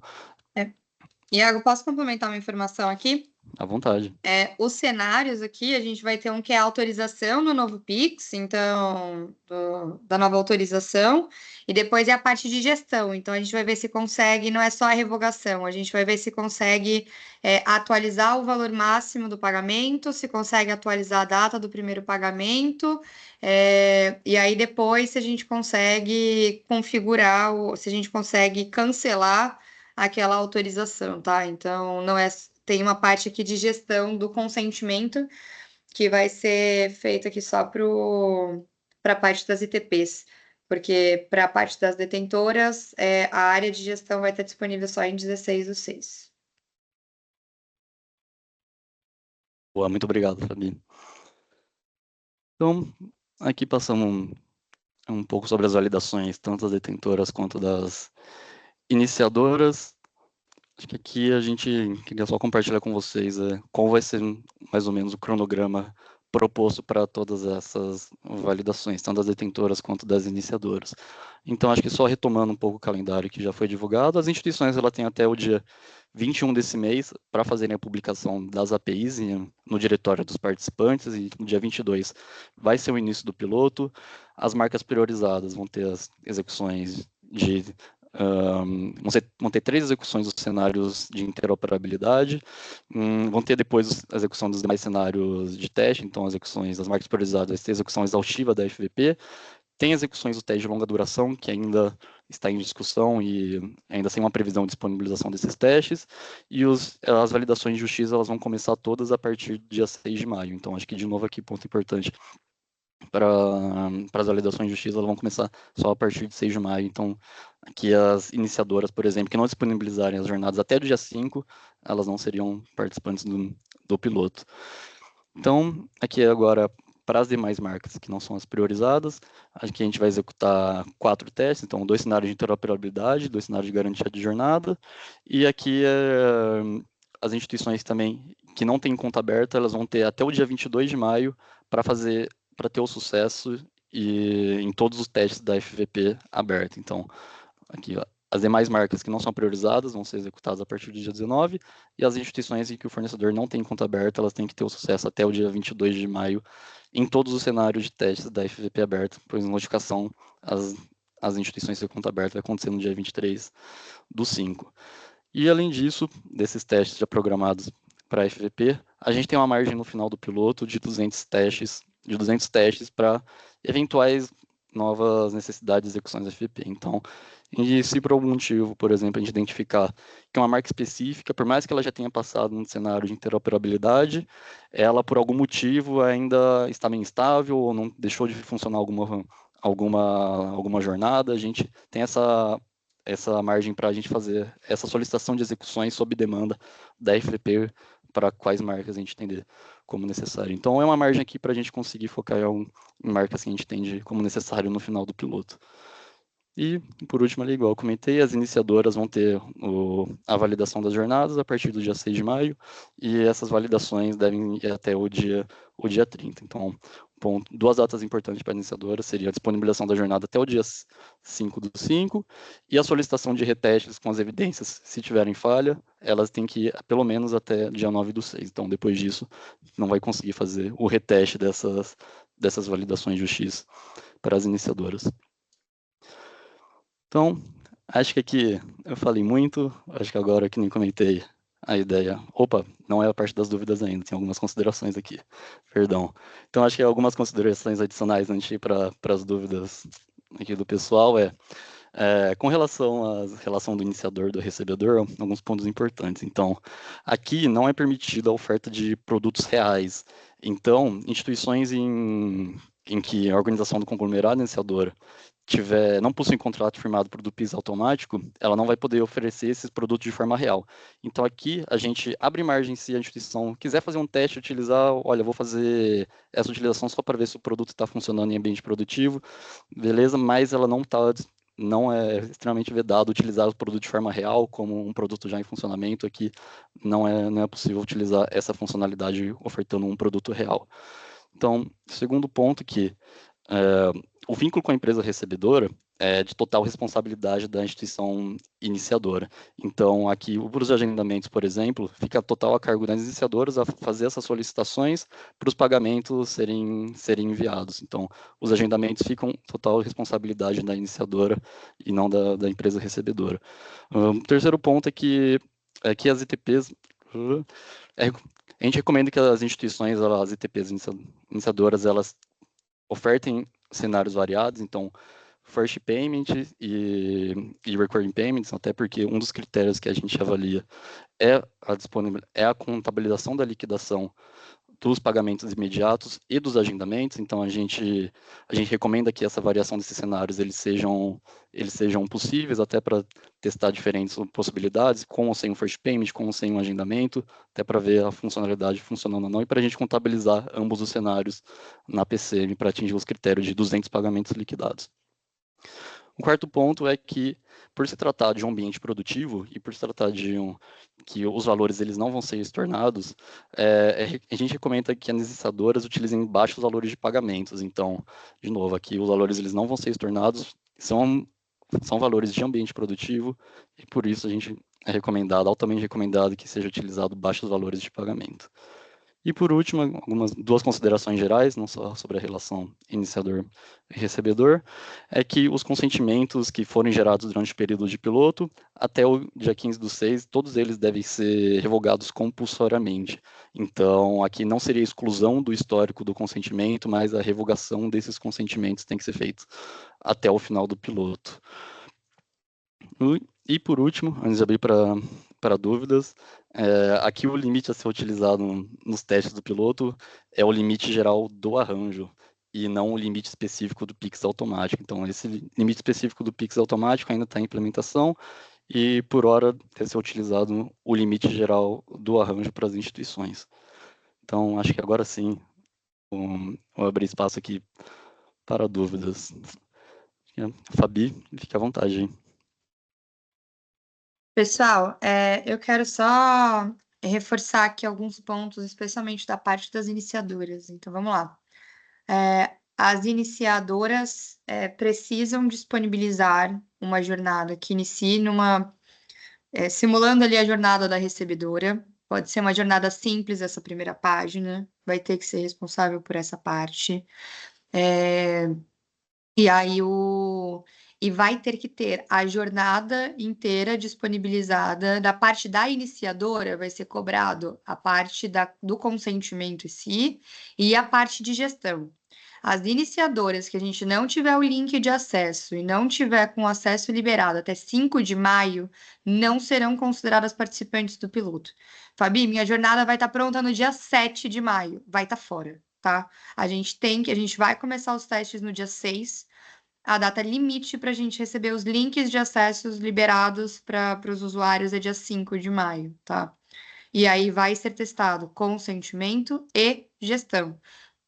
[SPEAKER 5] Iago, posso complementar uma informação aqui?
[SPEAKER 1] À vontade.
[SPEAKER 5] Os cenários aqui, a gente vai ter um que é a autorização do novo PIX, então, da nova autorização, e depois é a parte de gestão. Então, a gente vai ver se consegue, não é só a revogação, a gente vai ver se consegue atualizar o valor máximo do pagamento, se consegue atualizar a data do primeiro pagamento, e aí depois se a gente consegue configurar, se a gente consegue cancelar aquela autorização, tá? Então, não é... Tem uma parte aqui de gestão do consentimento que vai ser feita aqui só para a parte das ITPs, porque para a parte das detentoras, a área de gestão vai estar disponível só em 16/6.
[SPEAKER 1] Boa, muito obrigado, Fabi. Então, aqui passamos um pouco sobre as validações, tanto das detentoras quanto das iniciadoras. Acho que aqui a gente queria só compartilhar com vocês qual vai ser mais ou menos o cronograma proposto para todas essas validações, tanto das detentoras quanto das iniciadoras. Então, acho que só retomando um pouco o calendário que já foi divulgado, as instituições ela têm até o dia 21 desse mês para fazerem a publicação das APIs no diretório dos participantes, e no dia 22 vai ser o início do piloto. As marcas priorizadas vão ter as execuções vão ter 3 execuções dos cenários de interoperabilidade, vão ter depois a execução dos demais cenários de teste, então as execuções das marcas priorizadas, vai ter a execução exaustiva da FVP, tem execuções do teste de longa duração, que ainda está em discussão e ainda sem uma previsão de disponibilização desses testes, e as validações de UX elas vão começar todas a partir do dia 6 de maio. Então, acho que, de novo, aqui, ponto importante, para as validações de UX, elas vão começar só a partir de 6 de maio. Então, aqui as iniciadoras, por exemplo, que não disponibilizarem as jornadas até o dia 5, elas não seriam participantes do piloto. Então, aqui agora, para as demais marcas que não são as priorizadas, aqui a gente vai executar 4 testes, então 2 cenários de interoperabilidade, 2 cenários de garantia de jornada, e aqui as instituições também que não têm conta aberta, elas vão ter até o dia 22 de maio para ter o sucesso em todos os testes da FVP aberta. Então, aqui, ó, as demais marcas que não são priorizadas vão ser executadas a partir do dia 19, e as instituições em que o fornecedor não tem conta aberta, elas têm que ter o sucesso até o dia 22 de maio em todos os cenários de testes da FVP aberta, pois a notificação às instituições de conta aberta vai acontecer no dia 23/5. E, além disso, desses testes já programados para a FVP, a gente tem uma margem no final do piloto de 200 testes para eventuais novas necessidades de execuções da FVP. Então, e se por algum motivo, por exemplo, a gente identificar que uma marca específica, por mais que ela já tenha passado num cenário de interoperabilidade, ela por algum motivo ainda está meio instável ou não deixou de funcionar alguma jornada, a gente tem essa margem para a gente fazer essa solicitação de execuções sob demanda da FVP para quais marcas a gente entender como necessário. Então, é uma margem aqui para a gente conseguir focar em marcas que a gente entende como necessário no final do piloto. E, por último, ali, igual eu comentei, as iniciadoras vão ter a validação das jornadas a partir do dia 6 de maio, e essas validações devem ir até o dia 30. Então, duas datas importantes para a iniciadora seria a disponibilização da jornada até o dia 5/5, e a solicitação de retestes com as evidências, se tiverem falha, elas têm que ir pelo menos até dia 9/6. Então, depois disso, não vai conseguir fazer o reteste dessas validações de UX para as iniciadoras. Então, acho que aqui eu falei muito, acho que agora que nem comentei a ideia. Opa, não é a parte das dúvidas ainda, tem algumas considerações aqui, perdão. Então, acho que algumas considerações adicionais antes de ir para as dúvidas aqui do pessoal com relação à relação do iniciador e do recebedor, alguns pontos importantes. Então, aqui não é permitida a oferta de produtos reais. Então, instituições em que a organização do conglomerado iniciador não possui contrato firmado por do PIS automático, ela não vai poder oferecer esses produtos de forma real. Então, aqui, a gente abre margem se a instituição quiser fazer um teste, utilizar, olha, vou fazer essa utilização só para ver se o produto está funcionando em ambiente produtivo, beleza, mas ela não é extremamente vedado utilizar o produto de forma real, como um produto já em funcionamento. Aqui não é possível utilizar essa funcionalidade ofertando um produto real. Então, segundo ponto que o vínculo com a empresa recebedora é de total responsabilidade da instituição iniciadora. Então, aqui, para os agendamentos, por exemplo, fica total a cargo das iniciadoras a fazer essas solicitações para os pagamentos serem enviados. Então, os agendamentos ficam total responsabilidade da iniciadora e não da empresa recebedora. Terceiro ponto é que as ITPs... a gente recomenda que as instituições, as ITPs iniciadoras, elas ofertem cenários variados, então first payment e recurring payments, até porque um dos critérios que a gente avalia é a contabilização da liquidação dos pagamentos imediatos e dos agendamentos. Então a gente recomenda que essa variação desses cenários eles sejam possíveis, até para testar diferentes possibilidades, com ou sem um first payment, com ou sem um agendamento, até para ver a funcionalidade funcionando ou não, e para a gente contabilizar ambos os cenários na PCM para atingir os critérios de 200 pagamentos liquidados. O quarto ponto é que, por se tratar de um ambiente produtivo e por se tratar de que os valores eles não vão ser estornados, a gente recomenda que as iniciadoras utilizem baixos valores de pagamentos. Então, de novo, aqui os valores eles não vão ser estornados, são valores de ambiente produtivo, e por isso a gente altamente recomendado que seja utilizado baixos valores de pagamento. E, por último, duas considerações gerais, não só sobre a relação iniciador e recebedor, é que os consentimentos que forem gerados durante o período de piloto, até o dia 15/6, todos eles devem ser revogados compulsoriamente. Então, aqui não seria exclusão do histórico do consentimento, mas a revogação desses consentimentos tem que ser feita até o final do piloto. E por último, antes de abrir para dúvidas, aqui o limite a ser utilizado nos testes do piloto é o limite geral do arranjo e não o limite específico do Pix automático. Então, esse limite específico do Pix automático ainda está em implementação e, por hora, deve ser utilizado o limite geral do arranjo para as instituições. Então, acho que agora sim, vou abrir espaço aqui para dúvidas. Fabi, fique à vontade, hein?
[SPEAKER 5] Pessoal, eu quero só reforçar aqui alguns pontos, especialmente da parte das iniciadoras. Então, vamos lá. As iniciadoras precisam disponibilizar uma jornada que inicie simulando ali a jornada da recebedora. Pode ser uma jornada simples, essa primeira página, vai ter que ser responsável por essa parte. E aí e vai ter que ter a jornada inteira disponibilizada. Da parte da iniciadora, vai ser cobrado a parte do consentimento em si e a parte de gestão. As iniciadoras que a gente não tiver o link de acesso e não tiver com acesso liberado até 5 de maio, não serão consideradas participantes do piloto. Fabi, minha jornada vai estar pronta no dia 7 de maio, vai estar fora, tá? A gente vai começar os testes no dia 6, a data limite para a gente receber os links de acessos liberados para os usuários é dia 5 de maio, tá? E aí vai ser testado consentimento e gestão.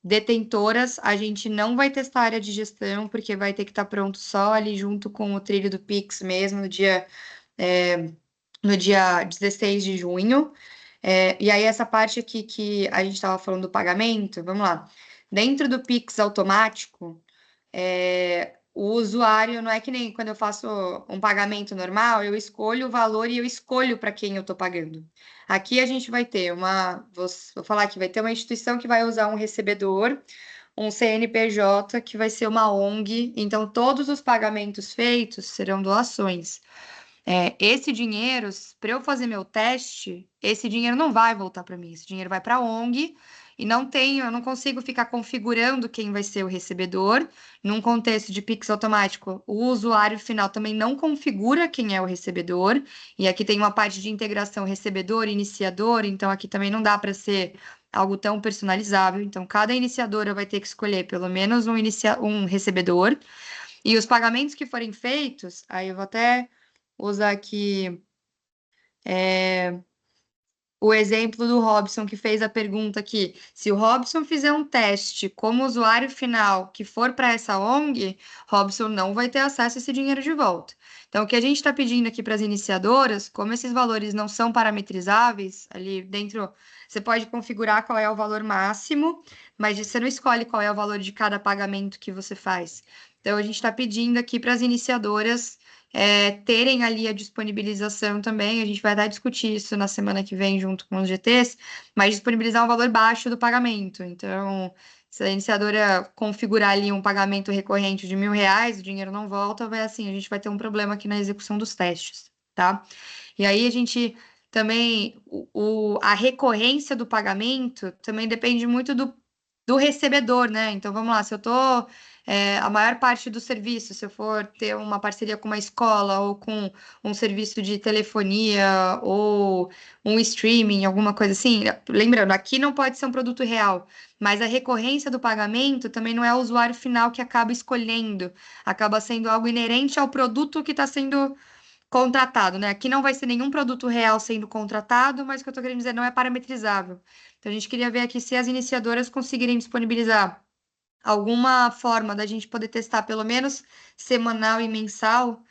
[SPEAKER 5] Detentoras, a gente não vai testar a área de gestão, porque vai ter que estar pronto só ali junto com o trilho do Pix mesmo, no dia 16 de junho. E aí, essa parte aqui que a gente estava falando do pagamento, vamos lá. Dentro do Pix automático, o usuário, não é que nem quando eu faço um pagamento normal, eu escolho o valor e eu escolho para quem eu estou pagando. Aqui a gente vai ter vou falar aqui, vai ter uma instituição que vai usar um recebedor, um CNPJ, que vai ser uma ONG, então todos os pagamentos feitos serão doações. Esse dinheiro, para eu fazer meu teste, esse dinheiro não vai voltar para mim, esse dinheiro vai para a ONG, e eu não consigo ficar configurando quem vai ser o recebedor. Num contexto de Pix automático, o usuário final também não configura quem é o recebedor, e aqui tem uma parte de integração recebedor, iniciador, então aqui também não dá para ser algo tão personalizável. Então, cada iniciadora vai ter que escolher pelo menos um recebedor, e os pagamentos que forem feitos, aí eu vou até usar aqui o exemplo do Robson, que fez a pergunta aqui. Se o Robson fizer um teste como usuário final que for para essa ONG, Robson não vai ter acesso a esse dinheiro de volta. Então, o que a gente está pedindo aqui para as iniciadoras, como esses valores não são parametrizáveis, ali dentro você pode configurar qual é o valor máximo, mas você não escolhe qual é o valor de cada pagamento que você faz. Então, a gente está pedindo aqui para as iniciadoras terem ali a disponibilização também. A gente vai até discutir isso na semana que vem junto com os GTs, mas disponibilizar um valor baixo do pagamento. Então, se a iniciadora configurar ali um pagamento recorrente de R$ 1.000, o dinheiro não volta, a gente vai ter um problema aqui na execução dos testes, tá? E aí a gente também, a recorrência do pagamento também depende muito do recebedor, né? Então, vamos lá, se eu tô a maior parte do serviço, se eu for ter uma parceria com uma escola ou com um serviço de telefonia ou um streaming, alguma coisa assim, lembrando, aqui não pode ser um produto real, mas a recorrência do pagamento também não é o usuário final que acaba escolhendo, acaba sendo algo inerente ao produto que está sendo contratado, né? Aqui não vai ser nenhum produto real sendo contratado, mas o que eu estou querendo dizer não é parametrizável. Então, a gente queria ver aqui se as iniciadoras conseguirem disponibilizar alguma forma da gente poder testar pelo menos semanal e mensal,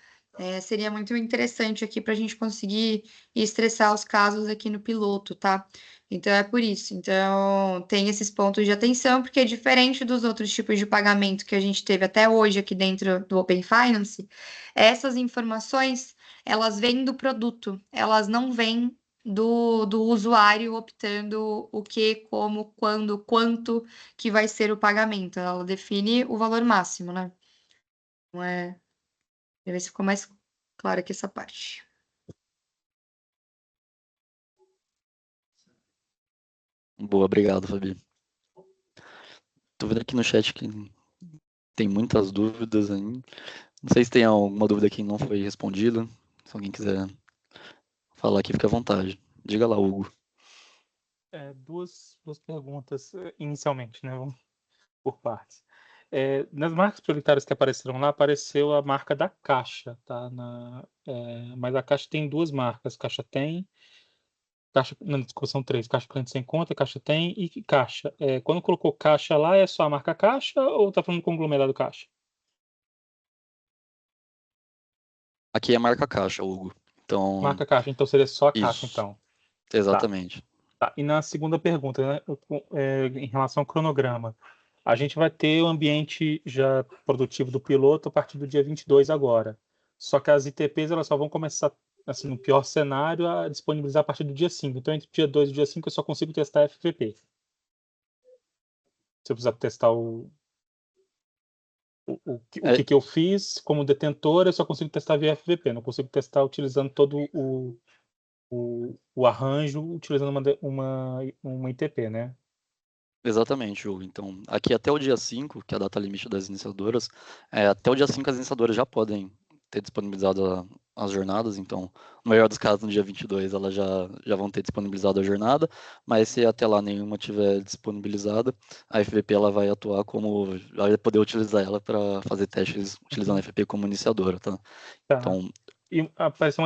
[SPEAKER 5] seria muito interessante aqui para a gente conseguir estressar os casos aqui no piloto, tá? Então é por isso. Então tem esses pontos de atenção, porque é diferente dos outros tipos de pagamento que a gente teve até hoje aqui dentro do Open Finance, essas informações elas vêm do produto, elas não vêm do usuário optando o que, como, quando, quanto que vai ser o pagamento. Ela define o valor máximo, né? Não é. Deixa eu ver se ficou mais claro aqui essa parte.
[SPEAKER 1] Boa, obrigado, Fabi. Tô vendo aqui no chat que tem muitas dúvidas ainda. Não sei se tem alguma dúvida que não foi respondida. Se alguém quiser falar aqui, fica à vontade. Diga lá, Hugo.
[SPEAKER 6] Duas perguntas inicialmente, né? Vamos por partes. Nas marcas prioritárias que apareceram lá, apareceu a marca da Caixa, tá? Mas a Caixa tem duas marcas. Caixa Tem, não, desculpa, são três. Caixa Cliente Sem Conta, Caixa Tem e Caixa. Quando colocou Caixa lá, é só a marca Caixa ou tá falando conglomerado Caixa?
[SPEAKER 1] Aqui é a marca Caixa, Hugo. Então,
[SPEAKER 6] Marca Caixa, então seria só a Caixa,
[SPEAKER 1] isso.
[SPEAKER 6] então.
[SPEAKER 1] Exatamente.
[SPEAKER 6] Tá. E na segunda pergunta, né, em relação ao cronograma, a gente vai ter o ambiente já produtivo do piloto a partir do dia 22 agora. Só que as ITPs elas só vão começar, assim, no pior cenário, a disponibilizar a partir do dia 5. Então, entre o dia 2 e o dia 5, eu só consigo testar FVP. Se eu precisar testar o que eu fiz como detentor, eu só consigo testar via FVP. Não consigo testar utilizando todo o arranjo, utilizando uma ITP, né?
[SPEAKER 1] Exatamente, Hugo. Então, aqui até o dia 5, que é a data limite das iniciadoras, até o dia 5 as iniciadoras já podem ter disponibilizado as jornadas, então, no melhor dos casos, no dia 22 elas já vão ter disponibilizado a jornada, mas se até lá nenhuma tiver disponibilizada, a FVP ela vai atuar como, vai poder utilizar ela para fazer testes utilizando a FVP como iniciadora, tá?
[SPEAKER 6] Tá.
[SPEAKER 1] Então,
[SPEAKER 6] E apareceu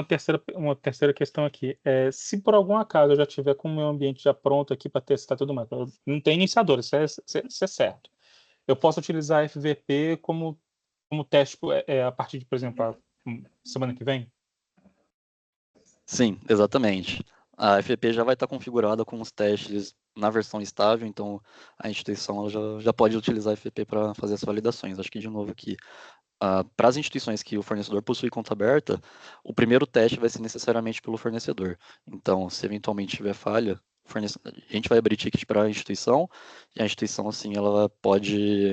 [SPEAKER 6] uma terceira questão aqui. Se por algum acaso eu já tiver com o meu ambiente já pronto aqui para testar tudo mais, não tem iniciador, isso é certo. Eu posso utilizar a FVP como teste a partir de, por exemplo, semana que vem?
[SPEAKER 1] sim, exatamente. A FVP já vai estar configurada com os testes na versão estável, então a instituição ela já pode utilizar a FVP para fazer as validações. Acho que, de novo, aqui, para as instituições que o fornecedor possui conta aberta, o primeiro teste vai ser necessariamente pelo fornecedor. Então, se eventualmente tiver falha, a gente vai abrir ticket para a instituição, e a instituição, assim, ela pode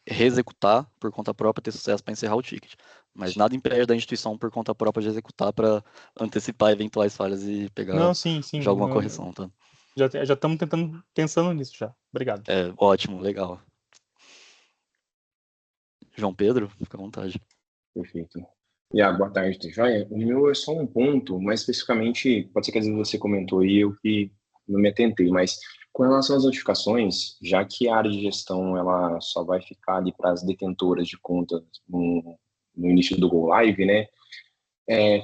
[SPEAKER 1] reexecutar por conta própria, ter sucesso para encerrar o ticket. Mas nada impede da instituição por conta própria de executar para antecipar eventuais falhas e pegar
[SPEAKER 6] Não, sim.
[SPEAKER 1] já alguma correção, tá?
[SPEAKER 6] Já estamos pensando nisso já. Obrigado.
[SPEAKER 1] Ótimo, legal. João Pedro, fica à vontade.
[SPEAKER 3] Perfeito. Boa tarde, tá joia? O meu é só um ponto, mais especificamente, pode ser que às vezes você comentou e eu que não me atentei, mas com relação às notificações, já que a área de gestão ela só vai ficar ali para as detentoras de contas no início do Go Live, né?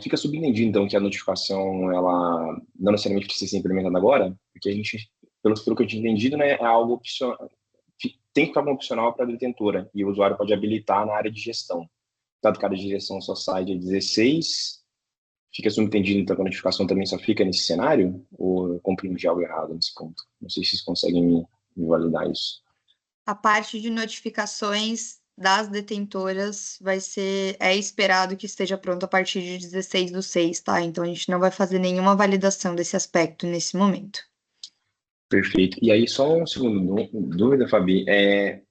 [SPEAKER 3] Fica subentendido, então, que a notificação, ela não necessariamente precisa ser implementada agora, porque a gente, pelo que eu tinha entendido, né, é algo opcional, tem que ficar como opcional para a detentora, e o usuário pode habilitar na área de gestão. Dado que a área de gestão só sai dia 16, fica subentendido, então, que a notificação também só fica nesse cenário, ou eu compreendi algo errado nesse ponto? Não sei se vocês conseguem me validar isso.
[SPEAKER 5] A parte de notificações das detentoras é esperado que esteja pronto a partir de 16/6, tá? Então, a gente não vai fazer nenhuma validação desse aspecto nesse momento.
[SPEAKER 3] Perfeito. E aí, só um segundo, dúvida, Fabi.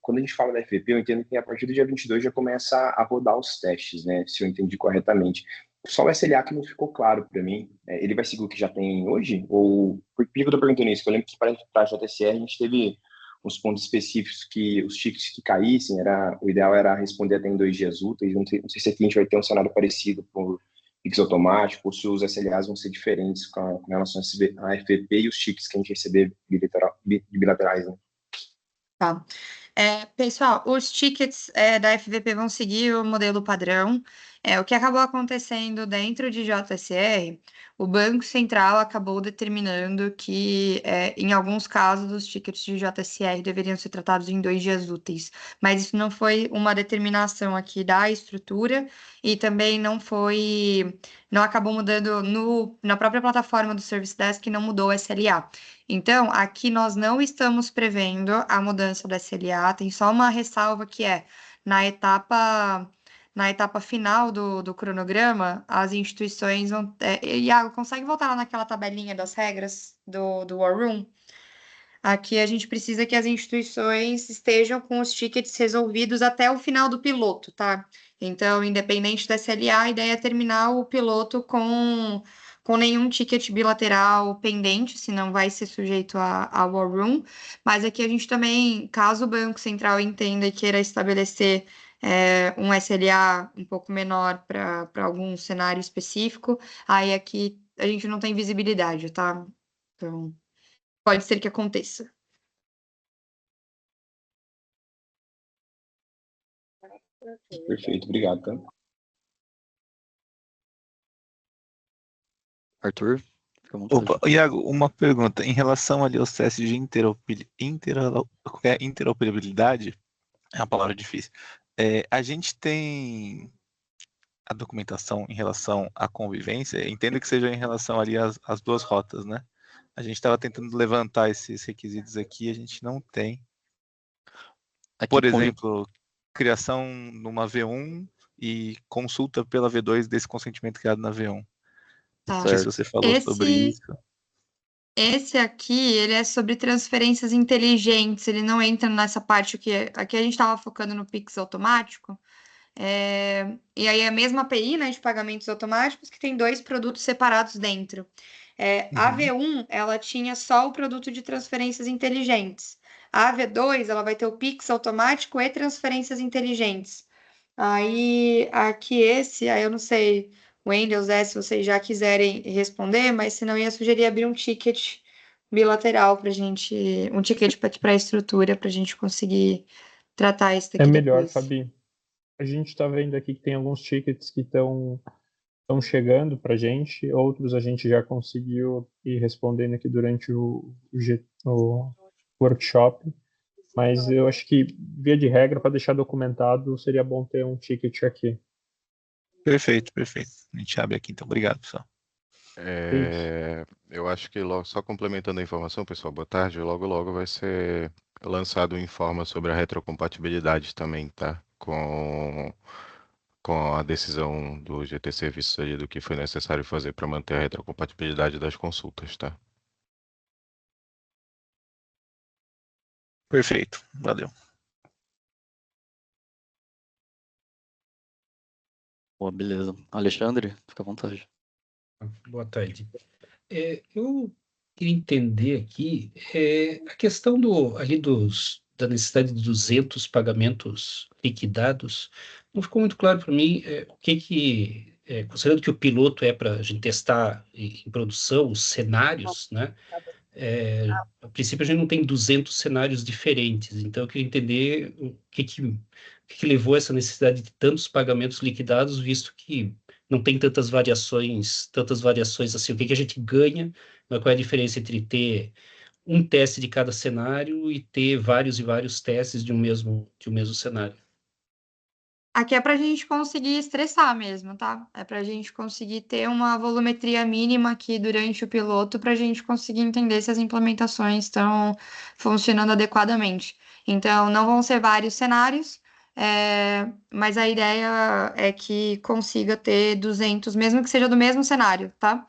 [SPEAKER 3] Quando a gente fala da FVP, eu entendo que a partir do dia 22 já começa a rodar os testes, né? Se eu entendi corretamente. Só o SLA que não ficou claro para mim. Ele vai seguir o que já tem hoje? Ou por que eu estou perguntando isso? Eu lembro que para a JSR a gente teve uns pontos específicos que os tickets que caíssem, o ideal era responder até em 2 dias úteis. Não sei se aqui a gente vai ter um cenário parecido por Pix automático, ou se os SLAs vão ser diferentes com relação a FVP e os tickets que a gente receber bilaterais, né?
[SPEAKER 5] Tá. Pessoal, os tickets da FVP vão seguir o modelo padrão. O que acabou acontecendo dentro de JSR, o Banco Central acabou determinando que, em alguns casos, os tickets de JSR deveriam ser tratados em 2 dias úteis. Mas isso não foi uma determinação aqui da estrutura e também não acabou mudando na própria plataforma do Service Desk, não mudou o SLA. Então, aqui nós não estamos prevendo a mudança do SLA, tem só uma ressalva que na etapa final do cronograma, as instituições vão... Iago, consegue voltar lá naquela tabelinha das regras do War Room? Aqui a gente precisa que as instituições estejam com os tickets resolvidos até o final do piloto, tá? Então, independente da SLA, a ideia é terminar o piloto com nenhum ticket bilateral pendente, senão vai ser sujeito a War Room. Mas aqui a gente também, caso o Banco Central entenda e queira estabelecer um SLA um pouco menor para algum cenário específico, aí aqui a gente não tem visibilidade, tá? Então, pode ser que aconteça.
[SPEAKER 3] Perfeito, obrigado, tá?
[SPEAKER 1] Arthur, fica à vontade.
[SPEAKER 7] Opa, Iago, uma pergunta. Em relação ali aos testes de interoperabilidade, é uma palavra difícil. A gente tem a documentação em relação à convivência, entendo que seja em relação ali às duas rotas, né? A gente estava tentando levantar esses requisitos aqui, a gente não tem.
[SPEAKER 1] Aqui,
[SPEAKER 7] Por exemplo, criação numa V1 e consulta pela V2 desse consentimento criado na V1. Não sei se você falou sobre isso.
[SPEAKER 5] Esse aqui, ele é sobre transferências inteligentes, ele não entra nessa parte que aqui a gente estava focando no Pix automático. E aí é a mesma API, né, de pagamentos automáticos, que tem 2 produtos separados dentro. A V1, ela tinha só o produto de transferências inteligentes. A V2, ela vai ter o Pix automático e transferências inteligentes. Aí, aqui aí eu não sei, Wendel, Zé, se vocês já quiserem responder, mas senão eu ia sugerir abrir um ticket bilateral para gente, um ticket para a estrutura, para a gente conseguir tratar isso daqui
[SPEAKER 4] É melhor,
[SPEAKER 5] depois.
[SPEAKER 4] Fabi. A gente está vendo aqui que tem alguns tickets que estão chegando para a gente, outros a gente já conseguiu ir respondendo aqui durante o workshop, mas eu acho que, via de regra, para deixar documentado, seria bom ter um ticket aqui.
[SPEAKER 7] Perfeito. A gente abre aqui, então. Obrigado, pessoal.
[SPEAKER 8] Eu acho que só complementando a informação, pessoal, boa tarde. Logo vai ser lançado um informe sobre a retrocompatibilidade também, tá? Com a decisão do GT Serviços ali do que foi necessário fazer para manter a retrocompatibilidade das consultas, tá?
[SPEAKER 7] Perfeito, valeu.
[SPEAKER 1] Boa, beleza. Alexandre, fica à vontade.
[SPEAKER 9] Boa tarde. Eu queria entender aqui a questão da necessidade de 200 pagamentos liquidados. Não ficou muito claro para mim considerando que o piloto é para a gente testar em produção os cenários, né? A princípio a gente não tem 200 cenários diferentes, então eu queria entender o que levou a essa necessidade de tantos pagamentos liquidados, visto que não tem tantas variações assim. O que a gente ganha, qual é a diferença entre ter um teste de cada cenário e ter vários e vários testes de um mesmo cenário?
[SPEAKER 5] Aqui é para a gente conseguir estressar mesmo, tá? É para a gente conseguir ter uma volumetria mínima aqui durante o piloto para a gente conseguir entender se as implementações estão funcionando adequadamente. Então, não vão ser vários cenários, mas a ideia é que consiga ter 200, mesmo que seja do mesmo cenário, tá?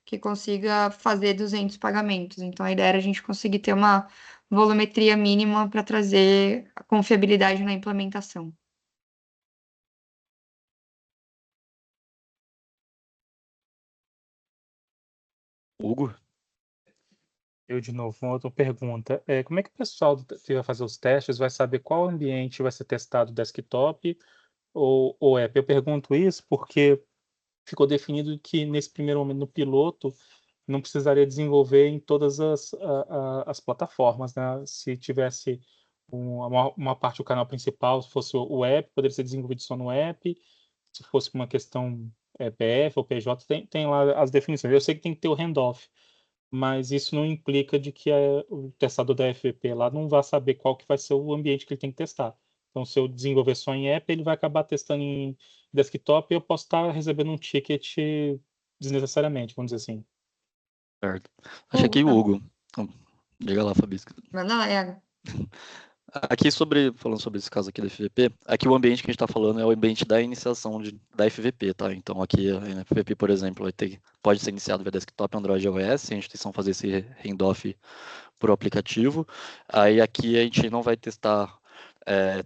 [SPEAKER 5] Que consiga fazer 200 pagamentos. Então, a ideia era a gente conseguir ter uma volumetria mínima para trazer a confiabilidade na implementação.
[SPEAKER 1] Hugo?
[SPEAKER 6] Eu, de novo, uma outra pergunta. Como é que o pessoal que vai fazer os testes vai saber qual ambiente vai ser testado, desktop ou app? Eu pergunto isso porque ficou definido que, nesse primeiro momento, no piloto, não precisaria desenvolver em todas as plataformas, né? Se tivesse uma parte do canal principal, se fosse o app, poderia ser desenvolvido só no app. Se fosse uma questão PF ou PJ, tem lá as definições. Eu sei que tem que ter o handoff, mas isso não implica de que o testador da FVP lá não vai saber qual que vai ser o ambiente que ele tem que testar. Então, se eu desenvolver só em app, ele vai acabar testando em desktop e eu posso estar recebendo um ticket desnecessariamente, vamos dizer assim.
[SPEAKER 1] Certo. Achei que o Hugo. Diga lá, Fabisco.
[SPEAKER 5] Manda lá, Iago.
[SPEAKER 1] Aqui falando sobre esse caso aqui da FVP, aqui o ambiente que a gente está falando é o ambiente da iniciação da FVP, tá? Então aqui a FVP, por exemplo, pode ser iniciado via desktop, Android e iOS, se a instituição fazer esse handoff por aplicativo. Aí aqui a gente não vai testar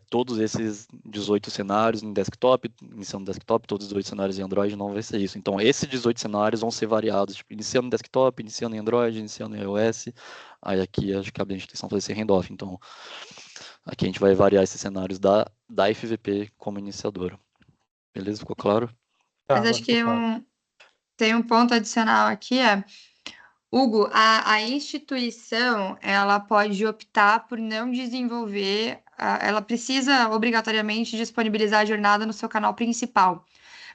[SPEAKER 1] todos esses 18 cenários em desktop, iniciando desktop, todos os 18 cenários em Android, não vai ser isso. Então esses 18 cenários vão ser variados, tipo, iniciando em desktop, iniciando em Android, iniciando em iOS. Aí aqui acho que cabe a instituição fazer esse handoff. Então Aqui a gente vai variar esses cenários da FVP como iniciadora. Beleza? Ficou claro?
[SPEAKER 6] Tá,
[SPEAKER 5] Mas
[SPEAKER 6] agora
[SPEAKER 5] acho que
[SPEAKER 6] ficou claro.
[SPEAKER 5] tem um ponto adicional aqui, Hugo, a instituição, ela pode optar por não desenvolver, ela precisa obrigatoriamente disponibilizar a jornada no seu canal principal,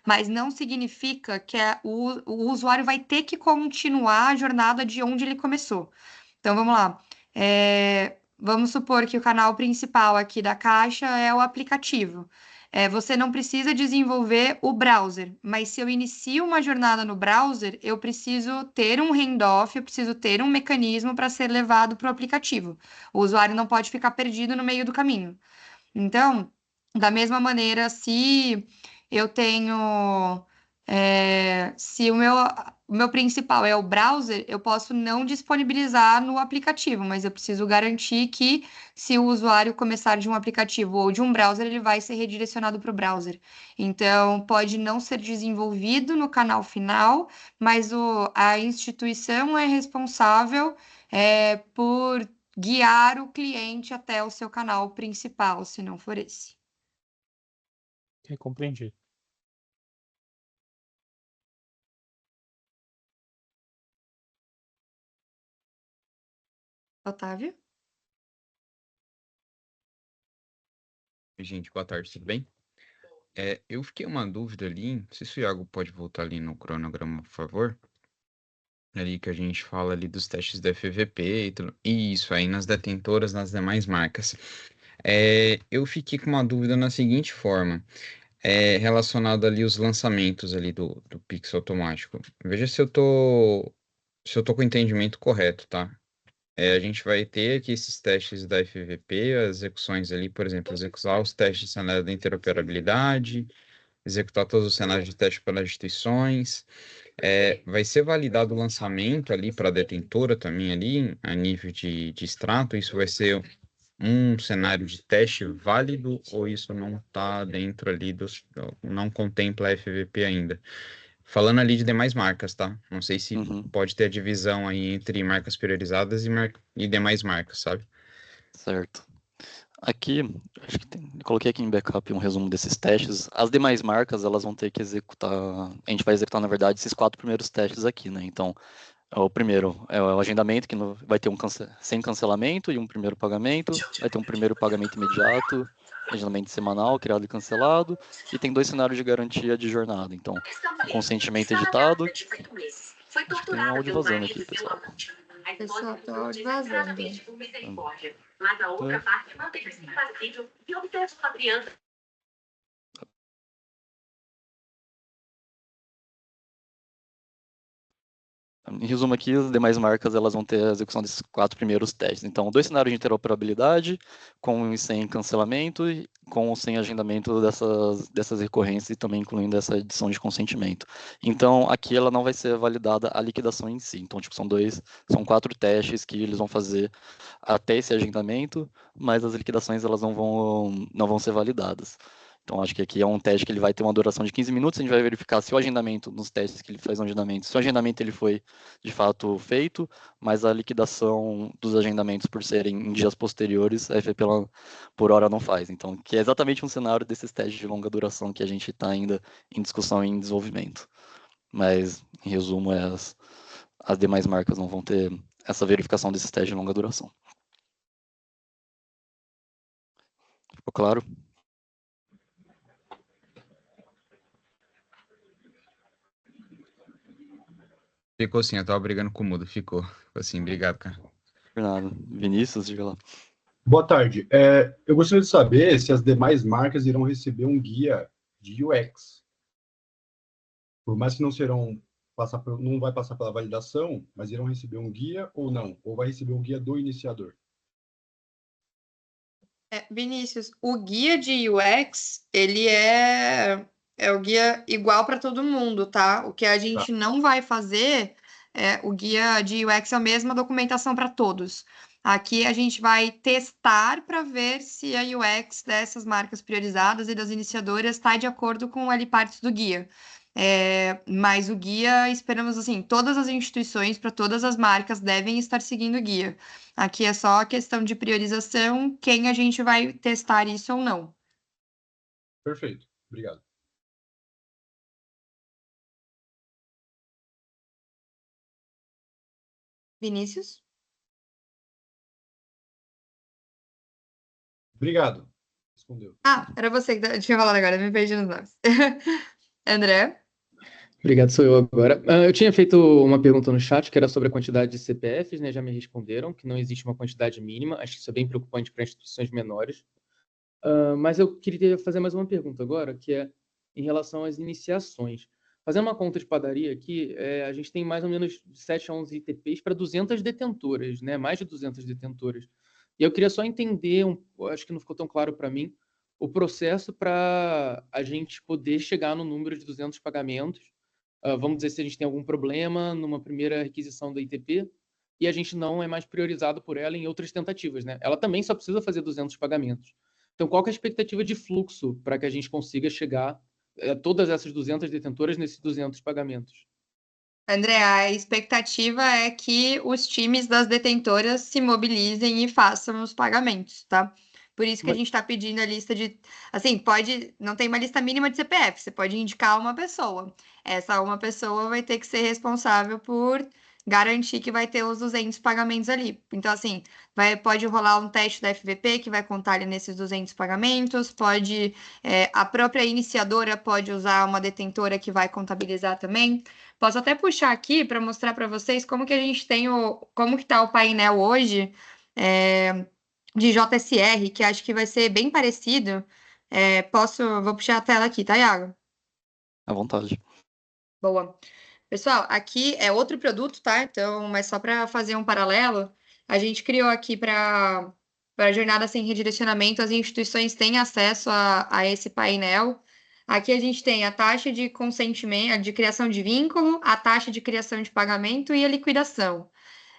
[SPEAKER 5] mas não significa que o usuário vai ter que continuar a jornada de onde ele começou. Então, vamos lá. Vamos supor que o canal principal aqui da Caixa é o aplicativo. Você não precisa desenvolver o browser, mas se eu inicio uma jornada no browser, eu preciso ter um handoff, eu preciso ter um mecanismo para ser levado para o aplicativo. O usuário não pode ficar perdido no meio do caminho. Então, da mesma maneira, se eu tenho. Se o meu principal é o browser, eu posso não disponibilizar no aplicativo, mas eu preciso garantir que, se o usuário começar de um aplicativo ou de um browser, ele vai ser redirecionado para o browser. Então, pode não ser desenvolvido no canal final, mas a instituição é responsável por guiar o cliente até o seu canal principal, se não for esse.
[SPEAKER 6] Ok, compreendi.
[SPEAKER 5] Otávio?
[SPEAKER 10] Gente, boa tarde, tudo bem? Eu fiquei uma dúvida ali, não sei se o Iago pode voltar ali no cronograma, por favor. Ali que a gente fala ali dos testes da FVP e tudo. Isso, aí nas detentoras, nas demais marcas. Eu fiquei com uma dúvida na seguinte forma, relacionado ali os lançamentos ali do Pix automático. Veja se eu tô com o entendimento correto, tá? A gente vai ter aqui esses testes da FVP, as execuções ali, por exemplo, executar os testes de cenário de interoperabilidade, executar todos os cenários de teste pelas instituições. Vai ser validado o lançamento ali para a detentora também ali, a nível de extrato, isso vai ser um cenário de teste válido ou isso não está dentro ali não contempla a FVP ainda? Falando ali de demais marcas, tá? Não sei se pode ter a divisão aí entre marcas priorizadas e demais marcas, sabe?
[SPEAKER 1] Certo. Aqui, acho que coloquei aqui em backup um resumo desses testes. As demais marcas, elas vão ter que executar, a gente vai executar, na verdade, esses 4 primeiros testes aqui, né? Então, o primeiro é o agendamento, que vai ter sem cancelamento e um primeiro pagamento, vai ter um primeiro pagamento imediato, agendamento semanal, criado e cancelado, e tem 2 cenários de garantia de jornada. Então, o consentimento editado. Acho que tem um áudio vazando aqui, pessoal.
[SPEAKER 5] Pessoal, tô áudio vazando.
[SPEAKER 2] Mas a outra parte mantém esse passivo e obteve uma criança.
[SPEAKER 1] Em resumo aqui, as demais marcas elas vão ter a execução desses 4 primeiros testes. Então, 2 cenários de interoperabilidade, com e sem cancelamento, e com ou sem agendamento dessas recorrências, e também incluindo essa edição de consentimento. Então, aqui ela não vai ser validada a liquidação em si. Então, tipo, são 4 testes que eles vão fazer até esse agendamento, mas as liquidações elas não vão ser validadas. Então, acho que aqui é um teste que ele vai ter uma duração de 15 minutos, a gente vai verificar se o agendamento, nos testes que ele faz no agendamento, se o agendamento ele foi de fato feito, mas a liquidação dos agendamentos por serem em dias posteriores, a FVP por hora não faz. Então, que é exatamente um cenário desses testes de longa duração que a gente está ainda em discussão e em desenvolvimento. Mas, em resumo, as demais marcas não vão ter essa verificação desses testes de longa duração. Ficou claro?
[SPEAKER 10] Ficou assim, eu tava brigando com o mudo, ficou assim, obrigado, cara.
[SPEAKER 1] Por nada. Vinícius, diga lá.
[SPEAKER 11] Boa tarde. Eu gostaria de saber se as demais marcas irão receber um guia de UX. Por mais que não vai passar pela validação, mas irão receber um guia ou não? Ou vai receber um guia do iniciador?
[SPEAKER 5] Vinícius, o guia de UX, ele é o guia igual para todo mundo, tá? O que a gente não vai fazer, o guia de UX é a mesma documentação para todos. Aqui a gente vai testar para ver se a UX dessas marcas priorizadas e das iniciadoras está de acordo com ali partes do guia. Mas o guia, esperamos assim, todas as instituições, para todas as marcas, devem estar seguindo o guia. Aqui é só a questão de priorização, quem a gente vai testar isso ou não.
[SPEAKER 11] Perfeito. Obrigado.
[SPEAKER 5] Vinícius?
[SPEAKER 11] Obrigado. Respondeu.
[SPEAKER 5] Era você que tinha falado agora, me perdi nos nomes. André?
[SPEAKER 12] Obrigado, sou eu agora. Eu tinha feito uma pergunta no chat que era sobre a quantidade de CPFs, né? Já me responderam que não existe uma quantidade mínima. Acho que isso é bem preocupante para instituições menores. Mas eu queria fazer mais uma pergunta agora, que é em relação às iniciações. Fazendo uma conta de padaria aqui, a gente tem mais ou menos 7 a 11 ITPs para 200 detentoras, né? Mais de 200 detentoras. E eu queria só entender, acho que não ficou tão claro para mim, o processo para a gente poder chegar no número de 200 pagamentos. Vamos dizer se a gente tem algum problema numa primeira requisição da ITP e a gente não é mais priorizado por ela em outras tentativas, né? Ela também só precisa fazer 200 pagamentos. Então, qual que é a expectativa de fluxo para que a gente consiga chegar a todas essas 200 detentoras nesses 200 pagamentos?
[SPEAKER 5] André, a expectativa é que os times das detentoras se mobilizem e façam os pagamentos, tá? Por isso que a gente está pedindo a lista de... Assim, não tem uma lista mínima de CPF, você pode indicar uma pessoa. Essa uma pessoa vai ter que ser responsável por garantir que vai ter os 200 pagamentos ali. Então, assim, pode rolar um teste da FVP que vai contar ali nesses 200 pagamentos, a própria iniciadora pode usar uma detentora que vai contabilizar também. Posso até puxar aqui para mostrar para vocês como que a gente tem como que está o painel hoje de JSR, que acho que vai ser bem parecido. Vou puxar a tela aqui, tá, Iago?
[SPEAKER 1] À vontade.
[SPEAKER 5] Boa. Pessoal, aqui é outro produto, tá? Então, mas só para fazer um paralelo, a gente criou aqui para a jornada sem redirecionamento, as instituições têm acesso a esse painel. Aqui a gente tem a taxa de consentimento, de criação de vínculo, a taxa de criação de pagamento e a liquidação.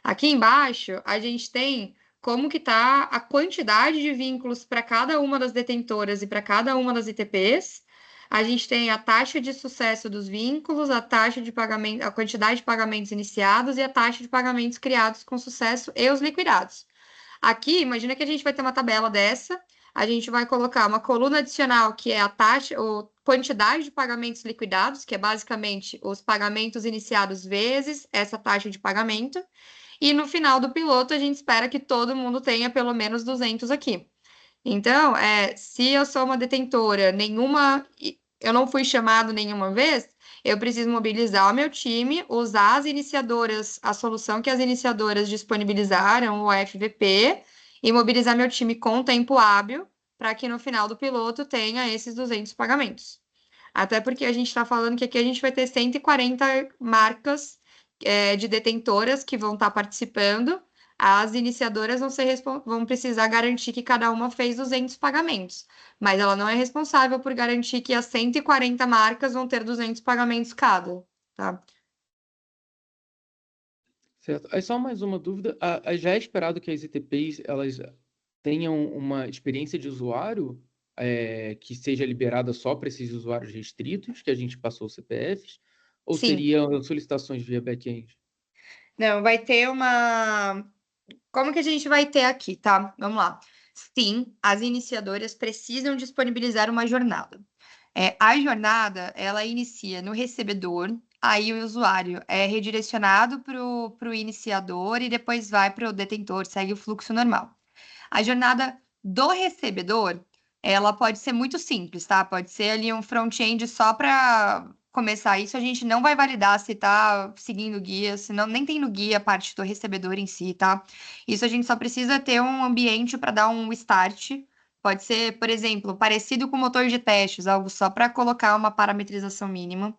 [SPEAKER 5] Aqui embaixo, a gente tem como que está a quantidade de vínculos para cada uma das detentoras e para cada uma das ITPs. A gente tem a taxa de sucesso dos vínculos, a taxa de pagamento, a quantidade de pagamentos iniciados e a taxa de pagamentos criados com sucesso e os liquidados. Aqui, imagina que a gente vai ter uma tabela dessa, a gente vai colocar uma coluna adicional, que é a taxa, ou quantidade de pagamentos liquidados, que é basicamente os pagamentos iniciados vezes essa taxa de pagamento. E no final do piloto, a gente espera que todo mundo tenha pelo menos 200 aqui. Então, se eu sou uma detentora, eu não fui chamado nenhuma vez, eu preciso mobilizar o meu time, usar as iniciadoras, a solução que as iniciadoras disponibilizaram, o FVP, e mobilizar meu time com tempo hábil, para que no final do piloto tenha esses 200 pagamentos. Até porque a gente está falando que aqui a gente vai ter 140 marcas de detentoras que vão estar participando. As iniciadoras vão precisar garantir que cada uma fez 200 pagamentos, mas ela não é responsável por garantir que as 140 marcas vão ter 200 pagamentos cada, tá?
[SPEAKER 12] Certo. Aí só mais uma dúvida. Já é esperado que as ITPs elas tenham uma experiência de usuário que seja liberada só para esses usuários restritos, que a gente passou os CPFs, ou
[SPEAKER 5] Sim.
[SPEAKER 12] seriam solicitações via back-end?
[SPEAKER 5] Não, vai ter uma... Como que a gente vai ter aqui, tá? Vamos lá. Sim, as iniciadoras precisam disponibilizar uma jornada. A jornada, ela inicia no recebedor, aí o usuário é redirecionado para o iniciador e depois vai para o detentor, segue o fluxo normal. A jornada do recebedor, ela pode ser muito simples, tá? Pode ser ali um front-end só para começar isso. A gente não vai validar se tá seguindo o guia, senão nem tem no guia a parte do recebedor em si, tá? Isso a gente só precisa ter um ambiente para dar um start. Pode ser, por exemplo, parecido com o motor de testes, algo só para colocar uma parametrização mínima.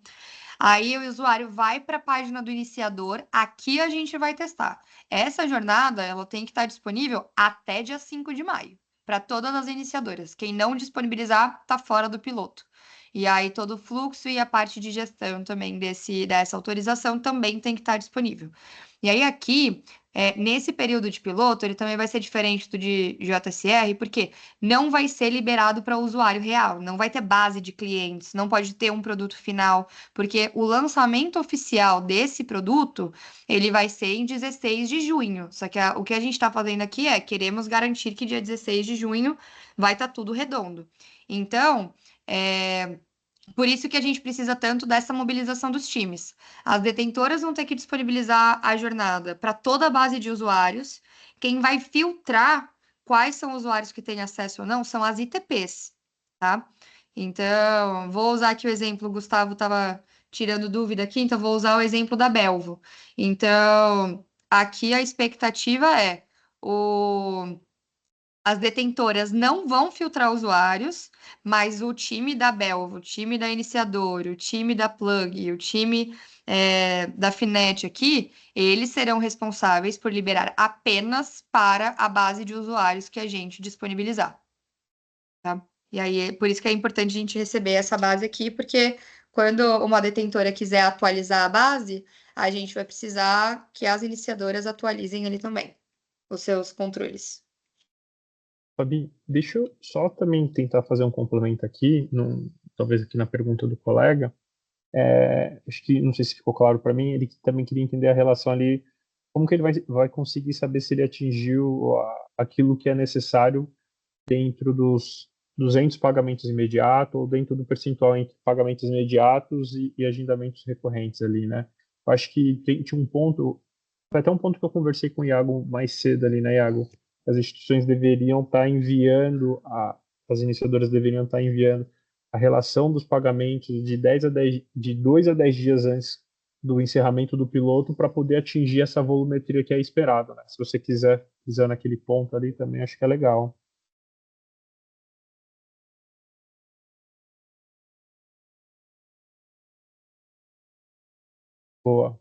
[SPEAKER 5] Aí o usuário vai para a página do iniciador, aqui a gente vai testar. Essa jornada, ela tem que estar disponível até dia 5 de maio, para todas as iniciadoras. Quem não disponibilizar, está fora do piloto. E aí todo o fluxo e a parte de gestão também dessa autorização também tem que estar disponível. E aí aqui, nesse período de piloto, ele também vai ser diferente do de JSR, porque não vai ser liberado para o usuário real, não vai ter base de clientes, não pode ter um produto final, porque o lançamento oficial desse produto, ele vai ser em 16 de junho. Só que o que a gente está fazendo aqui queremos garantir que dia 16 de junho vai estar tudo redondo. Então, por isso que a gente precisa tanto dessa mobilização dos times. As detentoras vão ter que disponibilizar a jornada para toda a base de usuários. Quem vai filtrar quais são os usuários que têm acesso ou não são as ITPs, tá? Então, vou usar aqui o exemplo, o Gustavo estava tirando dúvida aqui, então vou usar o exemplo da Belvo. Então, aqui a expectativa as detentoras não vão filtrar usuários, mas o time da Belvo, o time da Iniciador, o time da Plug, o time da Finet aqui, eles serão responsáveis por liberar apenas para a base de usuários que a gente disponibilizar. Tá? E aí, por isso que é importante a gente receber essa base aqui, porque quando uma detentora quiser atualizar a base, a gente vai precisar que as iniciadoras atualizem ali também os seus controles.
[SPEAKER 4] Fabi, deixa eu só também tentar fazer um complemento aqui, talvez aqui na pergunta do colega. Acho que, não sei se ficou claro para mim, ele também queria entender a relação ali, como que ele vai conseguir saber se ele atingiu aquilo que é necessário dentro dos 200 pagamentos imediatos ou dentro do percentual entre pagamentos imediatos e agendamentos recorrentes ali, né? Eu acho que tinha um ponto, foi até um ponto que eu conversei com o Iago mais cedo ali, né, Iago? As instituições deveriam estar enviando, as iniciadoras deveriam estar enviando a relação dos pagamentos de 2 a 10 dias antes do encerramento do piloto para poder atingir essa volumetria que é esperada, né? Se você quiser pisar naquele ponto ali também, acho que é legal. Boa.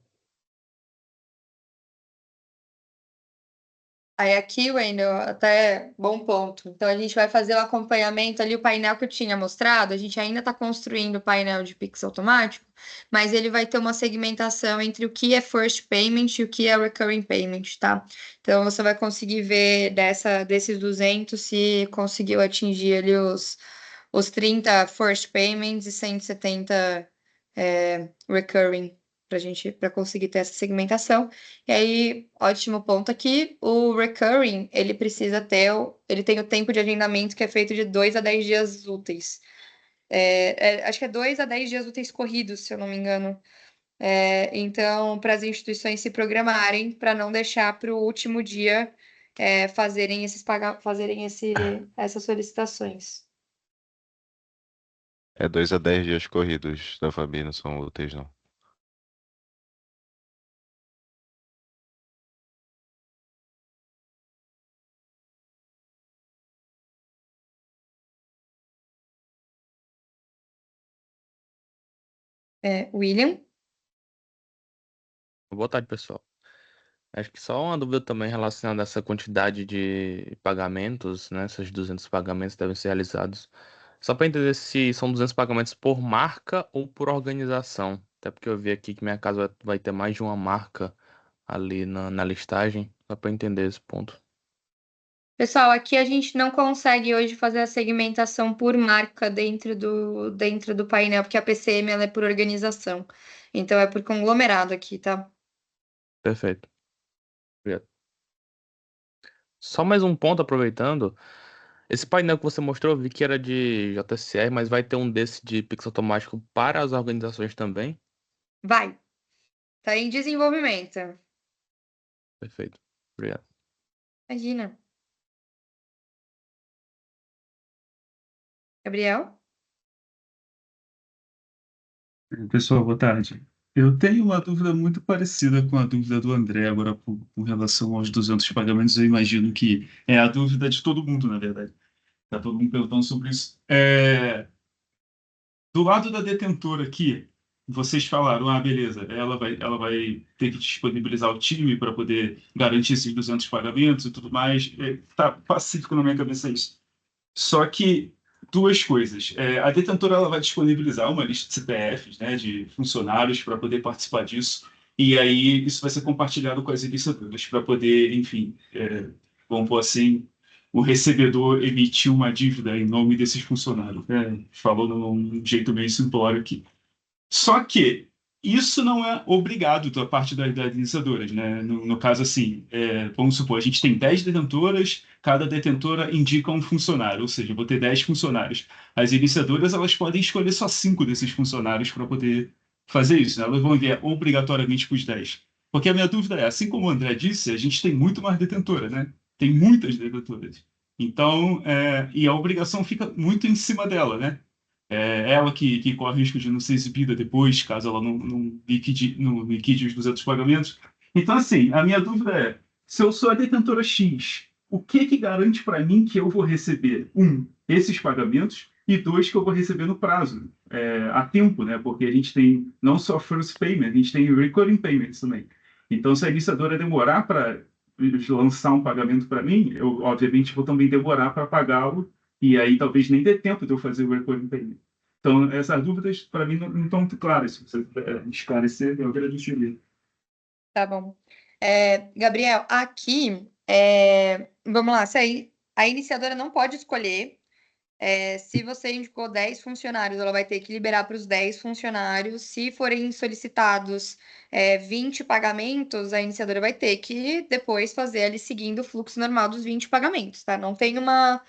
[SPEAKER 5] Aí aqui, Wendel, até bom ponto. Então, a gente vai fazer o acompanhamento ali, o painel que eu tinha mostrado, a gente ainda está construindo o painel de Pix automático, mas ele vai ter uma segmentação entre o que é First Payment e o que é Recurring Payment, tá? Então, você vai conseguir ver desses 200 se conseguiu atingir ali os 30 First Payments e 170 Recurring, para conseguir ter essa segmentação. E aí, ótimo ponto aqui, o recurring, ele precisa ele tem o tempo de agendamento que é feito de 2 a 10 dias úteis. Acho que é 2 a 10 dias úteis corridos, se eu não me engano. Então, para as instituições se programarem, para não deixar para o último dia fazerem essas solicitações.
[SPEAKER 8] 2 a 10 dias corridos da Fabi, não são úteis, não.
[SPEAKER 5] William?
[SPEAKER 13] Boa tarde, pessoal. Acho que só uma dúvida também relacionada a essa quantidade de pagamentos, né? Esses 200 pagamentos devem ser realizados. Só para entender se são 200 pagamentos por marca ou por organização. Até porque eu vi aqui que minha casa vai ter mais de uma marca ali na listagem. Só para entender esse ponto.
[SPEAKER 5] Pessoal, aqui a gente não consegue hoje fazer a segmentação por marca dentro do painel, porque a PCM ela é por organização. Então é por conglomerado aqui, tá?
[SPEAKER 13] Perfeito. Obrigado. Só mais um ponto, aproveitando. Esse painel que você mostrou, eu vi que era de JSR, mas vai ter um desse de Pix automático para as organizações também?
[SPEAKER 5] Vai. Tá em desenvolvimento.
[SPEAKER 13] Perfeito. Obrigado.
[SPEAKER 5] Imagina. Gabriel?
[SPEAKER 14] Pessoal, boa tarde. Eu tenho uma dúvida muito parecida com a dúvida do André agora com relação aos 200 pagamentos. Eu imagino que é a dúvida de todo mundo, na verdade. Está todo mundo perguntando sobre isso. Do lado da detentora aqui, vocês falaram, beleza, ela vai ter que disponibilizar o time para poder garantir esses 200 pagamentos e tudo mais. Está pacífico na minha cabeça isso. Só que duas coisas. A detentora ela vai disponibilizar uma lista de CPFs, né, de funcionários para poder participar disso. E aí isso vai ser compartilhado com as iniciadoras para poder, enfim, vamos pôr assim, o recebedor emitir uma dívida em nome desses funcionários, né? Falou num jeito meio simplório aqui. Só que isso não é obrigado da parte das iniciadoras, né? No caso, assim, vamos supor, a gente tem 10 detentoras, cada detentora indica um funcionário, ou seja, eu vou ter 10 funcionários. As iniciadoras, elas podem escolher só 5 desses funcionários para poder fazer isso, né? Elas vão enviar obrigatoriamente para os 10. Porque a minha dúvida é, assim como o André disse, a gente tem muito mais detentora, né? Tem muitas detentoras. Então, e a obrigação fica muito em cima dela, né? Ela que corre o risco de não ser exibida depois, caso ela não liquide os 200 pagamentos. Então, assim, a minha dúvida é, se eu sou a detentora X, o que garante para mim que eu vou receber, esses pagamentos, e 2, que eu vou receber no prazo, a tempo, né? Porque a gente tem não só first payment, a gente tem recurring payments também. Então, se a iniciadora demorar para lançar um pagamento para mim, eu, obviamente, vou também demorar para pagá-lo, e aí talvez nem dê tempo de eu fazer o recurring payment. Então, essas dúvidas, para mim, não estão muito claras. Se você esclarecer, eu agradeceria.
[SPEAKER 5] Tá bom. Gabriel, aqui, vamos lá, se a iniciadora não pode escolher. Se você indicou 10 funcionários, ela vai ter que liberar para os 10 funcionários. Se forem solicitados 20 pagamentos, a iniciadora vai ter que depois fazer ali seguindo o fluxo normal dos 20 pagamentos, tá? Não tem uma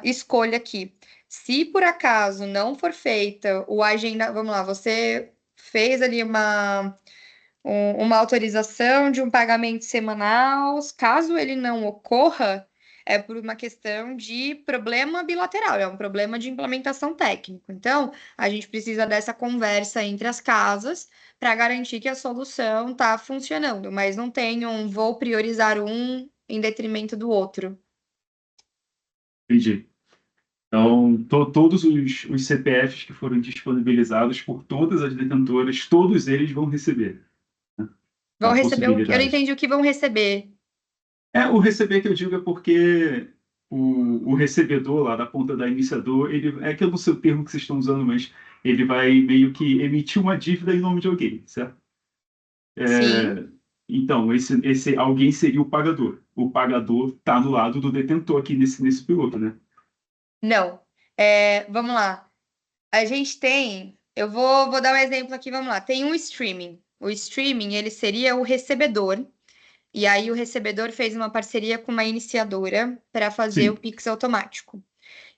[SPEAKER 5] escolha aqui. Se por acaso não for feita o agenda, vamos lá, você fez ali uma autorização de um pagamento semanal, caso ele não ocorra, é por uma questão de problema bilateral, é um problema de implementação técnico. Então, a gente precisa dessa conversa entre as casas para garantir que a solução está funcionando, mas não tem vou priorizar um em detrimento do outro.
[SPEAKER 14] Entendi. Então, todos os CPFs que foram disponibilizados por todas as detentoras, todos eles vão receber. Né?
[SPEAKER 5] Vão
[SPEAKER 14] A
[SPEAKER 5] receber eu não
[SPEAKER 14] possibilidade.
[SPEAKER 5] entendi o que vão receber.
[SPEAKER 14] O receber que eu digo é porque o recebedor lá da ponta da iniciador, que eu não sei o termo que vocês estão usando, mas ele vai meio que emitir uma dívida em nome de alguém, certo?
[SPEAKER 5] Sim.
[SPEAKER 14] Então, esse alguém seria o pagador. O pagador está do lado do detentor aqui nesse piloto, né?
[SPEAKER 5] Não. Vamos lá. A gente tem. Eu vou dar um exemplo aqui, vamos lá. Tem um streaming. O streaming, ele seria o recebedor. E aí o recebedor fez uma parceria com uma iniciadora para fazer o Pix automático.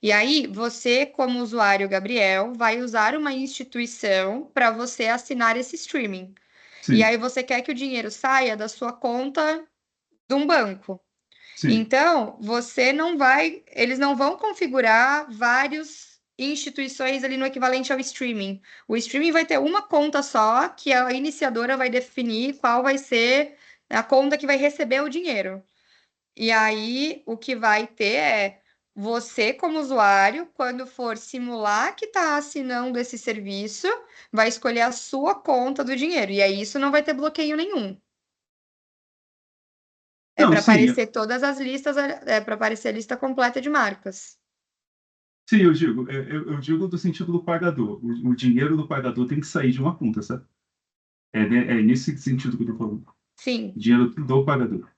[SPEAKER 5] E aí você, como usuário, Gabriel, vai usar uma instituição para você assinar esse streaming.
[SPEAKER 14] Sim.
[SPEAKER 5] E aí você quer que o dinheiro saia da sua conta de um banco.
[SPEAKER 14] Sim.
[SPEAKER 5] Então, eles não vão configurar várias instituições ali no equivalente ao streaming. O streaming vai ter uma conta só, que a iniciadora vai definir qual vai ser a conta que vai receber o dinheiro. E aí, o que vai ter é você, como usuário, quando for simular que está assinando esse serviço, vai escolher a sua conta do dinheiro. E aí, isso não vai ter bloqueio nenhum. Para aparecer todas as listas, para aparecer a lista completa de marcas.
[SPEAKER 14] Sim, eu digo do sentido do pagador. O dinheiro do pagador tem que sair de uma conta, sabe? É nesse sentido que eu estou falando.
[SPEAKER 5] Sim.
[SPEAKER 14] Dinheiro do pagador.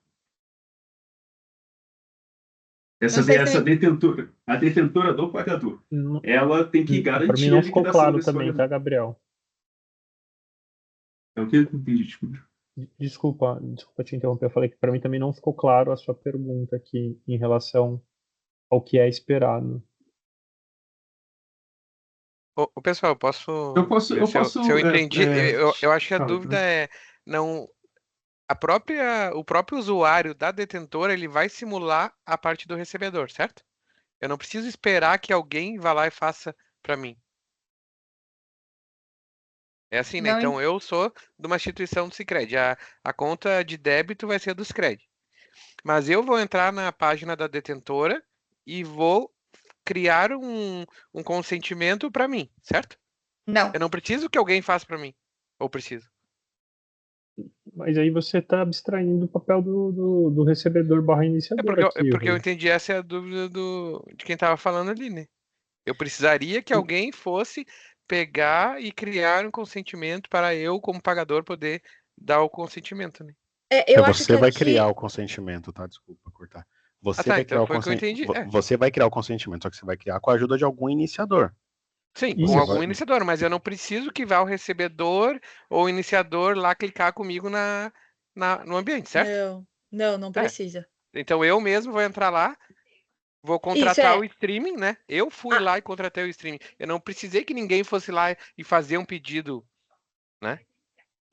[SPEAKER 14] Essa detentora, a detentora do pagador, ela tem que garantir.
[SPEAKER 4] Para mim não ficou claro também, tá, Gabriel?
[SPEAKER 14] É o que eu entendi, desculpa.
[SPEAKER 4] Desculpa te interromper. Eu falei que para mim também não ficou claro a sua pergunta aqui em relação ao que é esperado.
[SPEAKER 15] Pessoal, eu posso.
[SPEAKER 14] Se
[SPEAKER 15] eu entendi, eu acho que a dúvida é não. O próprio usuário da detentora, ele vai simular a parte do recebedor, certo? Eu não preciso esperar que alguém vá lá e faça para mim. É assim, né? Então eu sou de uma instituição do Sicredi. A conta de débito vai ser do Sicredi. Mas eu vou entrar na página da detentora e vou criar um consentimento para mim, certo?
[SPEAKER 5] Não.
[SPEAKER 15] Eu não preciso que alguém faça para mim. Ou preciso?
[SPEAKER 4] Mas aí você está abstraindo o papel do recebedor / iniciador.
[SPEAKER 15] Porque eu entendi, essa é a dúvida de quem estava falando ali, né? Eu precisaria que alguém fosse pegar e criar um consentimento para eu, como pagador, poder dar o consentimento, né?
[SPEAKER 16] Eu acho
[SPEAKER 8] Você
[SPEAKER 16] que
[SPEAKER 8] vai
[SPEAKER 16] aqui...
[SPEAKER 8] criar o consentimento, tá? Desculpa cortar. Você
[SPEAKER 15] tá,
[SPEAKER 8] vai
[SPEAKER 15] então
[SPEAKER 8] criar o
[SPEAKER 15] foi o que eu entendi.
[SPEAKER 8] Você vai criar o consentimento, só que você vai criar com a ajuda de algum iniciador.
[SPEAKER 15] Sim,
[SPEAKER 8] Você
[SPEAKER 15] com algum
[SPEAKER 8] vai-
[SPEAKER 15] iniciador, mas eu não preciso que vá o recebedor ou o iniciador lá clicar comigo no ambiente, certo?
[SPEAKER 16] Não precisa.
[SPEAKER 15] Então eu mesmo vou entrar lá, vou
[SPEAKER 16] Isso
[SPEAKER 15] contratar
[SPEAKER 16] é.
[SPEAKER 15] o streaming, né? Eu fui lá e contratei o streaming. Eu não precisei que ninguém fosse lá e fazer um pedido, né?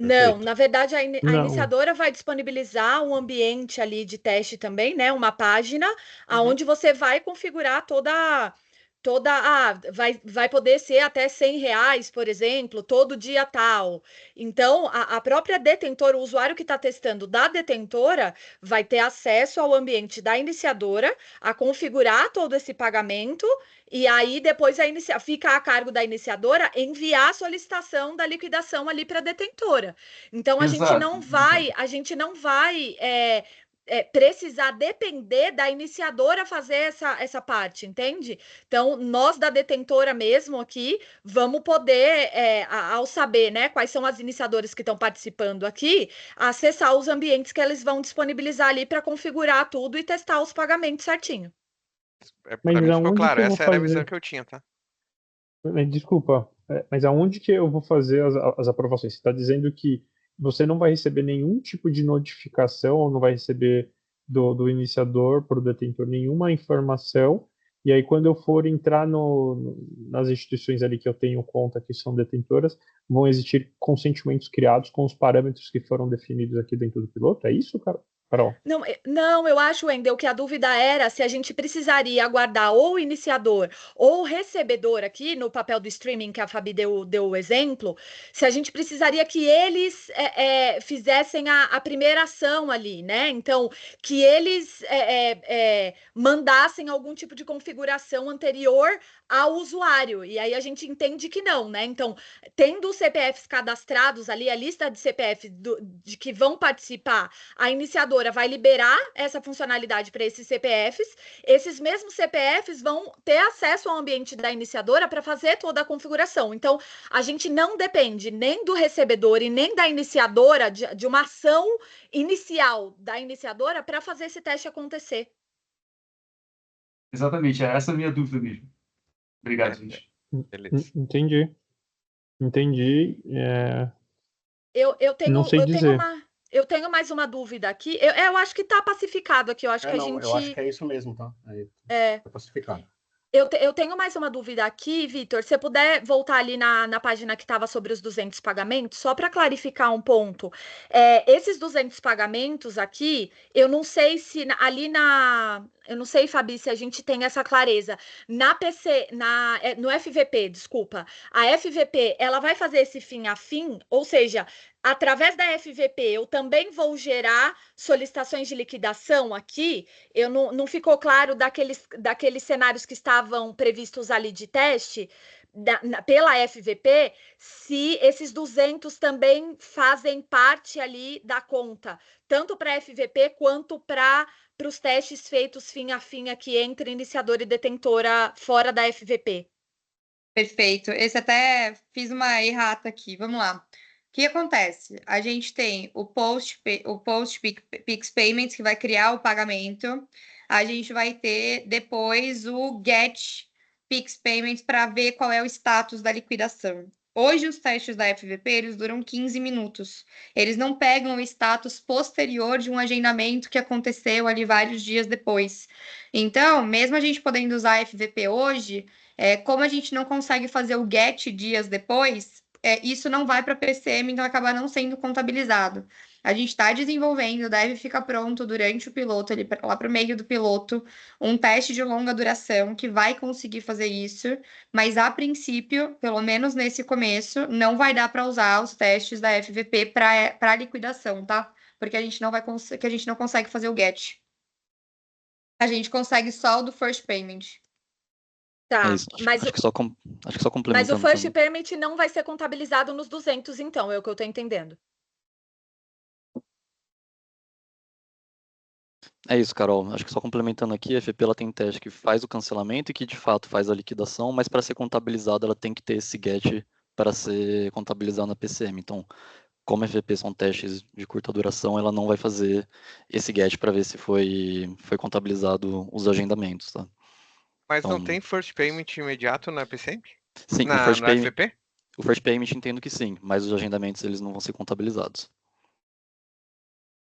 [SPEAKER 16] Não, na verdade a
[SPEAKER 4] Não.
[SPEAKER 16] iniciadora vai disponibilizar um ambiente ali de teste também, né? Uma página aonde você vai configurar toda vai poder ser até R$ 100, por exemplo, todo dia tal. Então, a própria detentora, o usuário que está testando da detentora, vai ter acesso ao ambiente da iniciadora, a configurar todo esse pagamento, e aí depois fica a cargo da iniciadora enviar a solicitação da liquidação ali para a detentora. Então, a gente não vai precisar depender da iniciadora fazer essa parte, entende? Então, nós da detentora mesmo aqui, vamos poder, ao saber, né, quais são as iniciadoras que estão participando aqui, acessar os ambientes que eles vão disponibilizar ali para configurar tudo e testar os pagamentos certinho.
[SPEAKER 15] Pra
[SPEAKER 4] Mas
[SPEAKER 15] mim ficou
[SPEAKER 4] aonde
[SPEAKER 15] claro,
[SPEAKER 4] que eu vou
[SPEAKER 15] essa era a visão
[SPEAKER 4] fazer?
[SPEAKER 15] que eu tinha, tá?
[SPEAKER 4] Desculpa, mas aonde que eu vou fazer as aprovações? Você está dizendo que você não vai receber nenhum tipo de notificação, ou não vai receber do iniciador para o detentor nenhuma informação, e aí quando eu for entrar nas instituições ali que eu tenho conta, que são detentoras, vão existir consentimentos criados com os parâmetros que foram definidos aqui dentro do piloto? É isso, Carol?
[SPEAKER 16] Não, eu acho, Wendel, que a dúvida era se a gente precisaria aguardar ou o iniciador ou o recebedor aqui, no papel do streaming que a Fabi deu o exemplo, se a gente precisaria que eles fizessem a primeira ação ali, né? Então, que eles mandassem algum tipo de configuração anterior ao usuário. E aí a gente entende que não, né? Então, tendo os CPFs cadastrados ali, a lista de CPFs de que vão participar, a iniciadora vai liberar essa funcionalidade para esses CPFs. Esses mesmos CPFs vão ter acesso ao ambiente da iniciadora para fazer toda a configuração. Então, a gente não depende nem do recebedor e nem da iniciadora, de uma ação inicial da iniciadora para fazer esse teste acontecer.
[SPEAKER 14] Exatamente, essa é a minha dúvida mesmo. Obrigado, gente.
[SPEAKER 15] Beleza.
[SPEAKER 4] Entendi.
[SPEAKER 16] Eu tenho,
[SPEAKER 4] Não sei dizer.
[SPEAKER 16] Eu tenho mais uma dúvida aqui. Eu acho que está pacificado aqui. Eu acho que a gente.
[SPEAKER 11] Eu acho que é isso mesmo, tá? Tá pacificado.
[SPEAKER 16] Eu tenho mais uma dúvida aqui, Vitor. Se você puder voltar ali na página que estava sobre os 200 pagamentos, só para clarificar um ponto. Esses 200 pagamentos aqui, eu não sei se eu não sei, Fabi, se a gente tem essa clareza. No FVP, desculpa. A FVP, ela vai fazer esse fim a fim, ou seja, através da FVP, eu também vou gerar solicitações de liquidação aqui. Não ficou claro daqueles cenários que estavam previstos ali de teste pela FVP, se esses 200 também fazem parte ali da conta, tanto para a FVP quanto para os testes feitos fim a fim aqui entre iniciador e detentora fora da FVP.
[SPEAKER 5] Perfeito. Esse até fiz uma errata aqui. Vamos lá. O que acontece? A gente tem o Post Pix Payments, que vai criar o pagamento. A gente vai ter depois o Get Pix Payments para ver qual é o status da liquidação. Hoje, os testes da FVP, eles duram 15 minutos. Eles não pegam o status posterior de um agendamento que aconteceu ali vários dias depois. Então, mesmo a gente podendo usar a FVP hoje, como a gente não consegue fazer o Get dias depois, isso não vai para a PCM, então acaba não sendo contabilizado. A gente está desenvolvendo, deve ficar pronto durante o piloto, lá para o meio do piloto, um teste de longa duração que vai conseguir fazer isso, mas a princípio, pelo menos nesse começo, não vai dar para usar os testes da FVP para liquidação, tá? Porque a gente não consegue fazer o get. A gente consegue só o do first payment.
[SPEAKER 16] Tá,
[SPEAKER 1] acho que só complementando.
[SPEAKER 16] Mas o first payment não vai ser contabilizado nos 200, então, é o que eu estou entendendo.
[SPEAKER 1] É isso, Carol. Acho que só complementando aqui, a FVP ela tem teste que faz o cancelamento e que de fato faz a liquidação, mas para ser contabilizada ela tem que ter esse get para ser contabilizado na PCM. Então, como FVP são testes de curta duração, ela não vai fazer esse get para ver se foi contabilizado os agendamentos, tá?
[SPEAKER 15] Mas não
[SPEAKER 1] Então,
[SPEAKER 15] tem first payment imediato na PCM?
[SPEAKER 1] sim,
[SPEAKER 15] Na FVP?
[SPEAKER 1] o first payment entendo que sim, mas os agendamentos eles não vão ser contabilizados.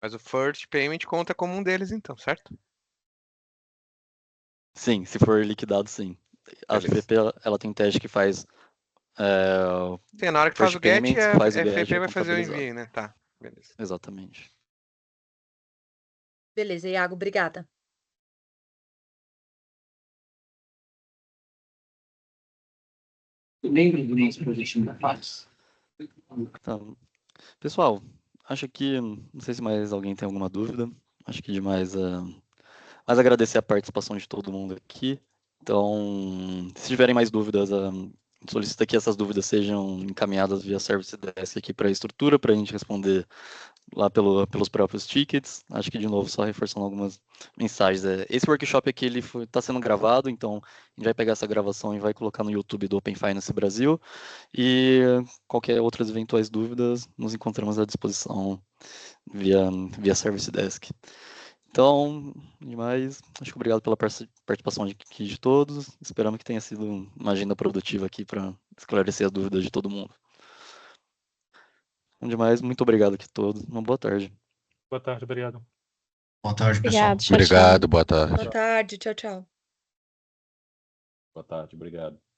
[SPEAKER 15] Mas o first payment conta como um deles, então, certo?
[SPEAKER 1] Sim, se for liquidado, sim. A
[SPEAKER 15] Beleza.
[SPEAKER 1] FVP, ela tem teste que faz
[SPEAKER 15] Sim, na hora que faz
[SPEAKER 1] first
[SPEAKER 15] o get,
[SPEAKER 1] payment,
[SPEAKER 15] a
[SPEAKER 1] faz o get,
[SPEAKER 15] FVP
[SPEAKER 1] é
[SPEAKER 15] vai fazer o
[SPEAKER 1] contabilizado.
[SPEAKER 15] envio, né? Tá, beleza.
[SPEAKER 1] Exatamente.
[SPEAKER 16] Beleza, Iago, obrigada.
[SPEAKER 12] Lembra do nosso projetinho da FAPES?
[SPEAKER 1] Tá. Pessoal, acho que, não sei se mais alguém tem alguma dúvida, acho que demais, mais agradecer a participação de todo mundo aqui. Então, se tiverem mais dúvidas, solicita que essas dúvidas sejam encaminhadas via Service Desk aqui para a estrutura, para a gente responder lá pelos próprios tickets. Acho que, de novo, só reforçando algumas mensagens. Esse workshop aqui está sendo gravado, então a gente vai pegar essa gravação e vai colocar no YouTube do Open Finance Brasil. E qualquer outras eventuais dúvidas, nos encontramos à disposição via Service Desk. Então, demais, acho que obrigado pela participação aqui de todos. Esperamos que tenha sido uma agenda produtiva aqui para esclarecer as dúvidas de todo mundo. Então, demais, muito obrigado aqui a todos. Uma boa tarde.
[SPEAKER 6] Boa tarde, obrigado.
[SPEAKER 11] Boa tarde, pessoal.
[SPEAKER 16] Obrigado, tchau,
[SPEAKER 8] Obrigado,
[SPEAKER 16] tchau.
[SPEAKER 8] boa tarde.
[SPEAKER 16] Boa tarde, tchau, tchau.
[SPEAKER 17] Boa tarde, obrigado.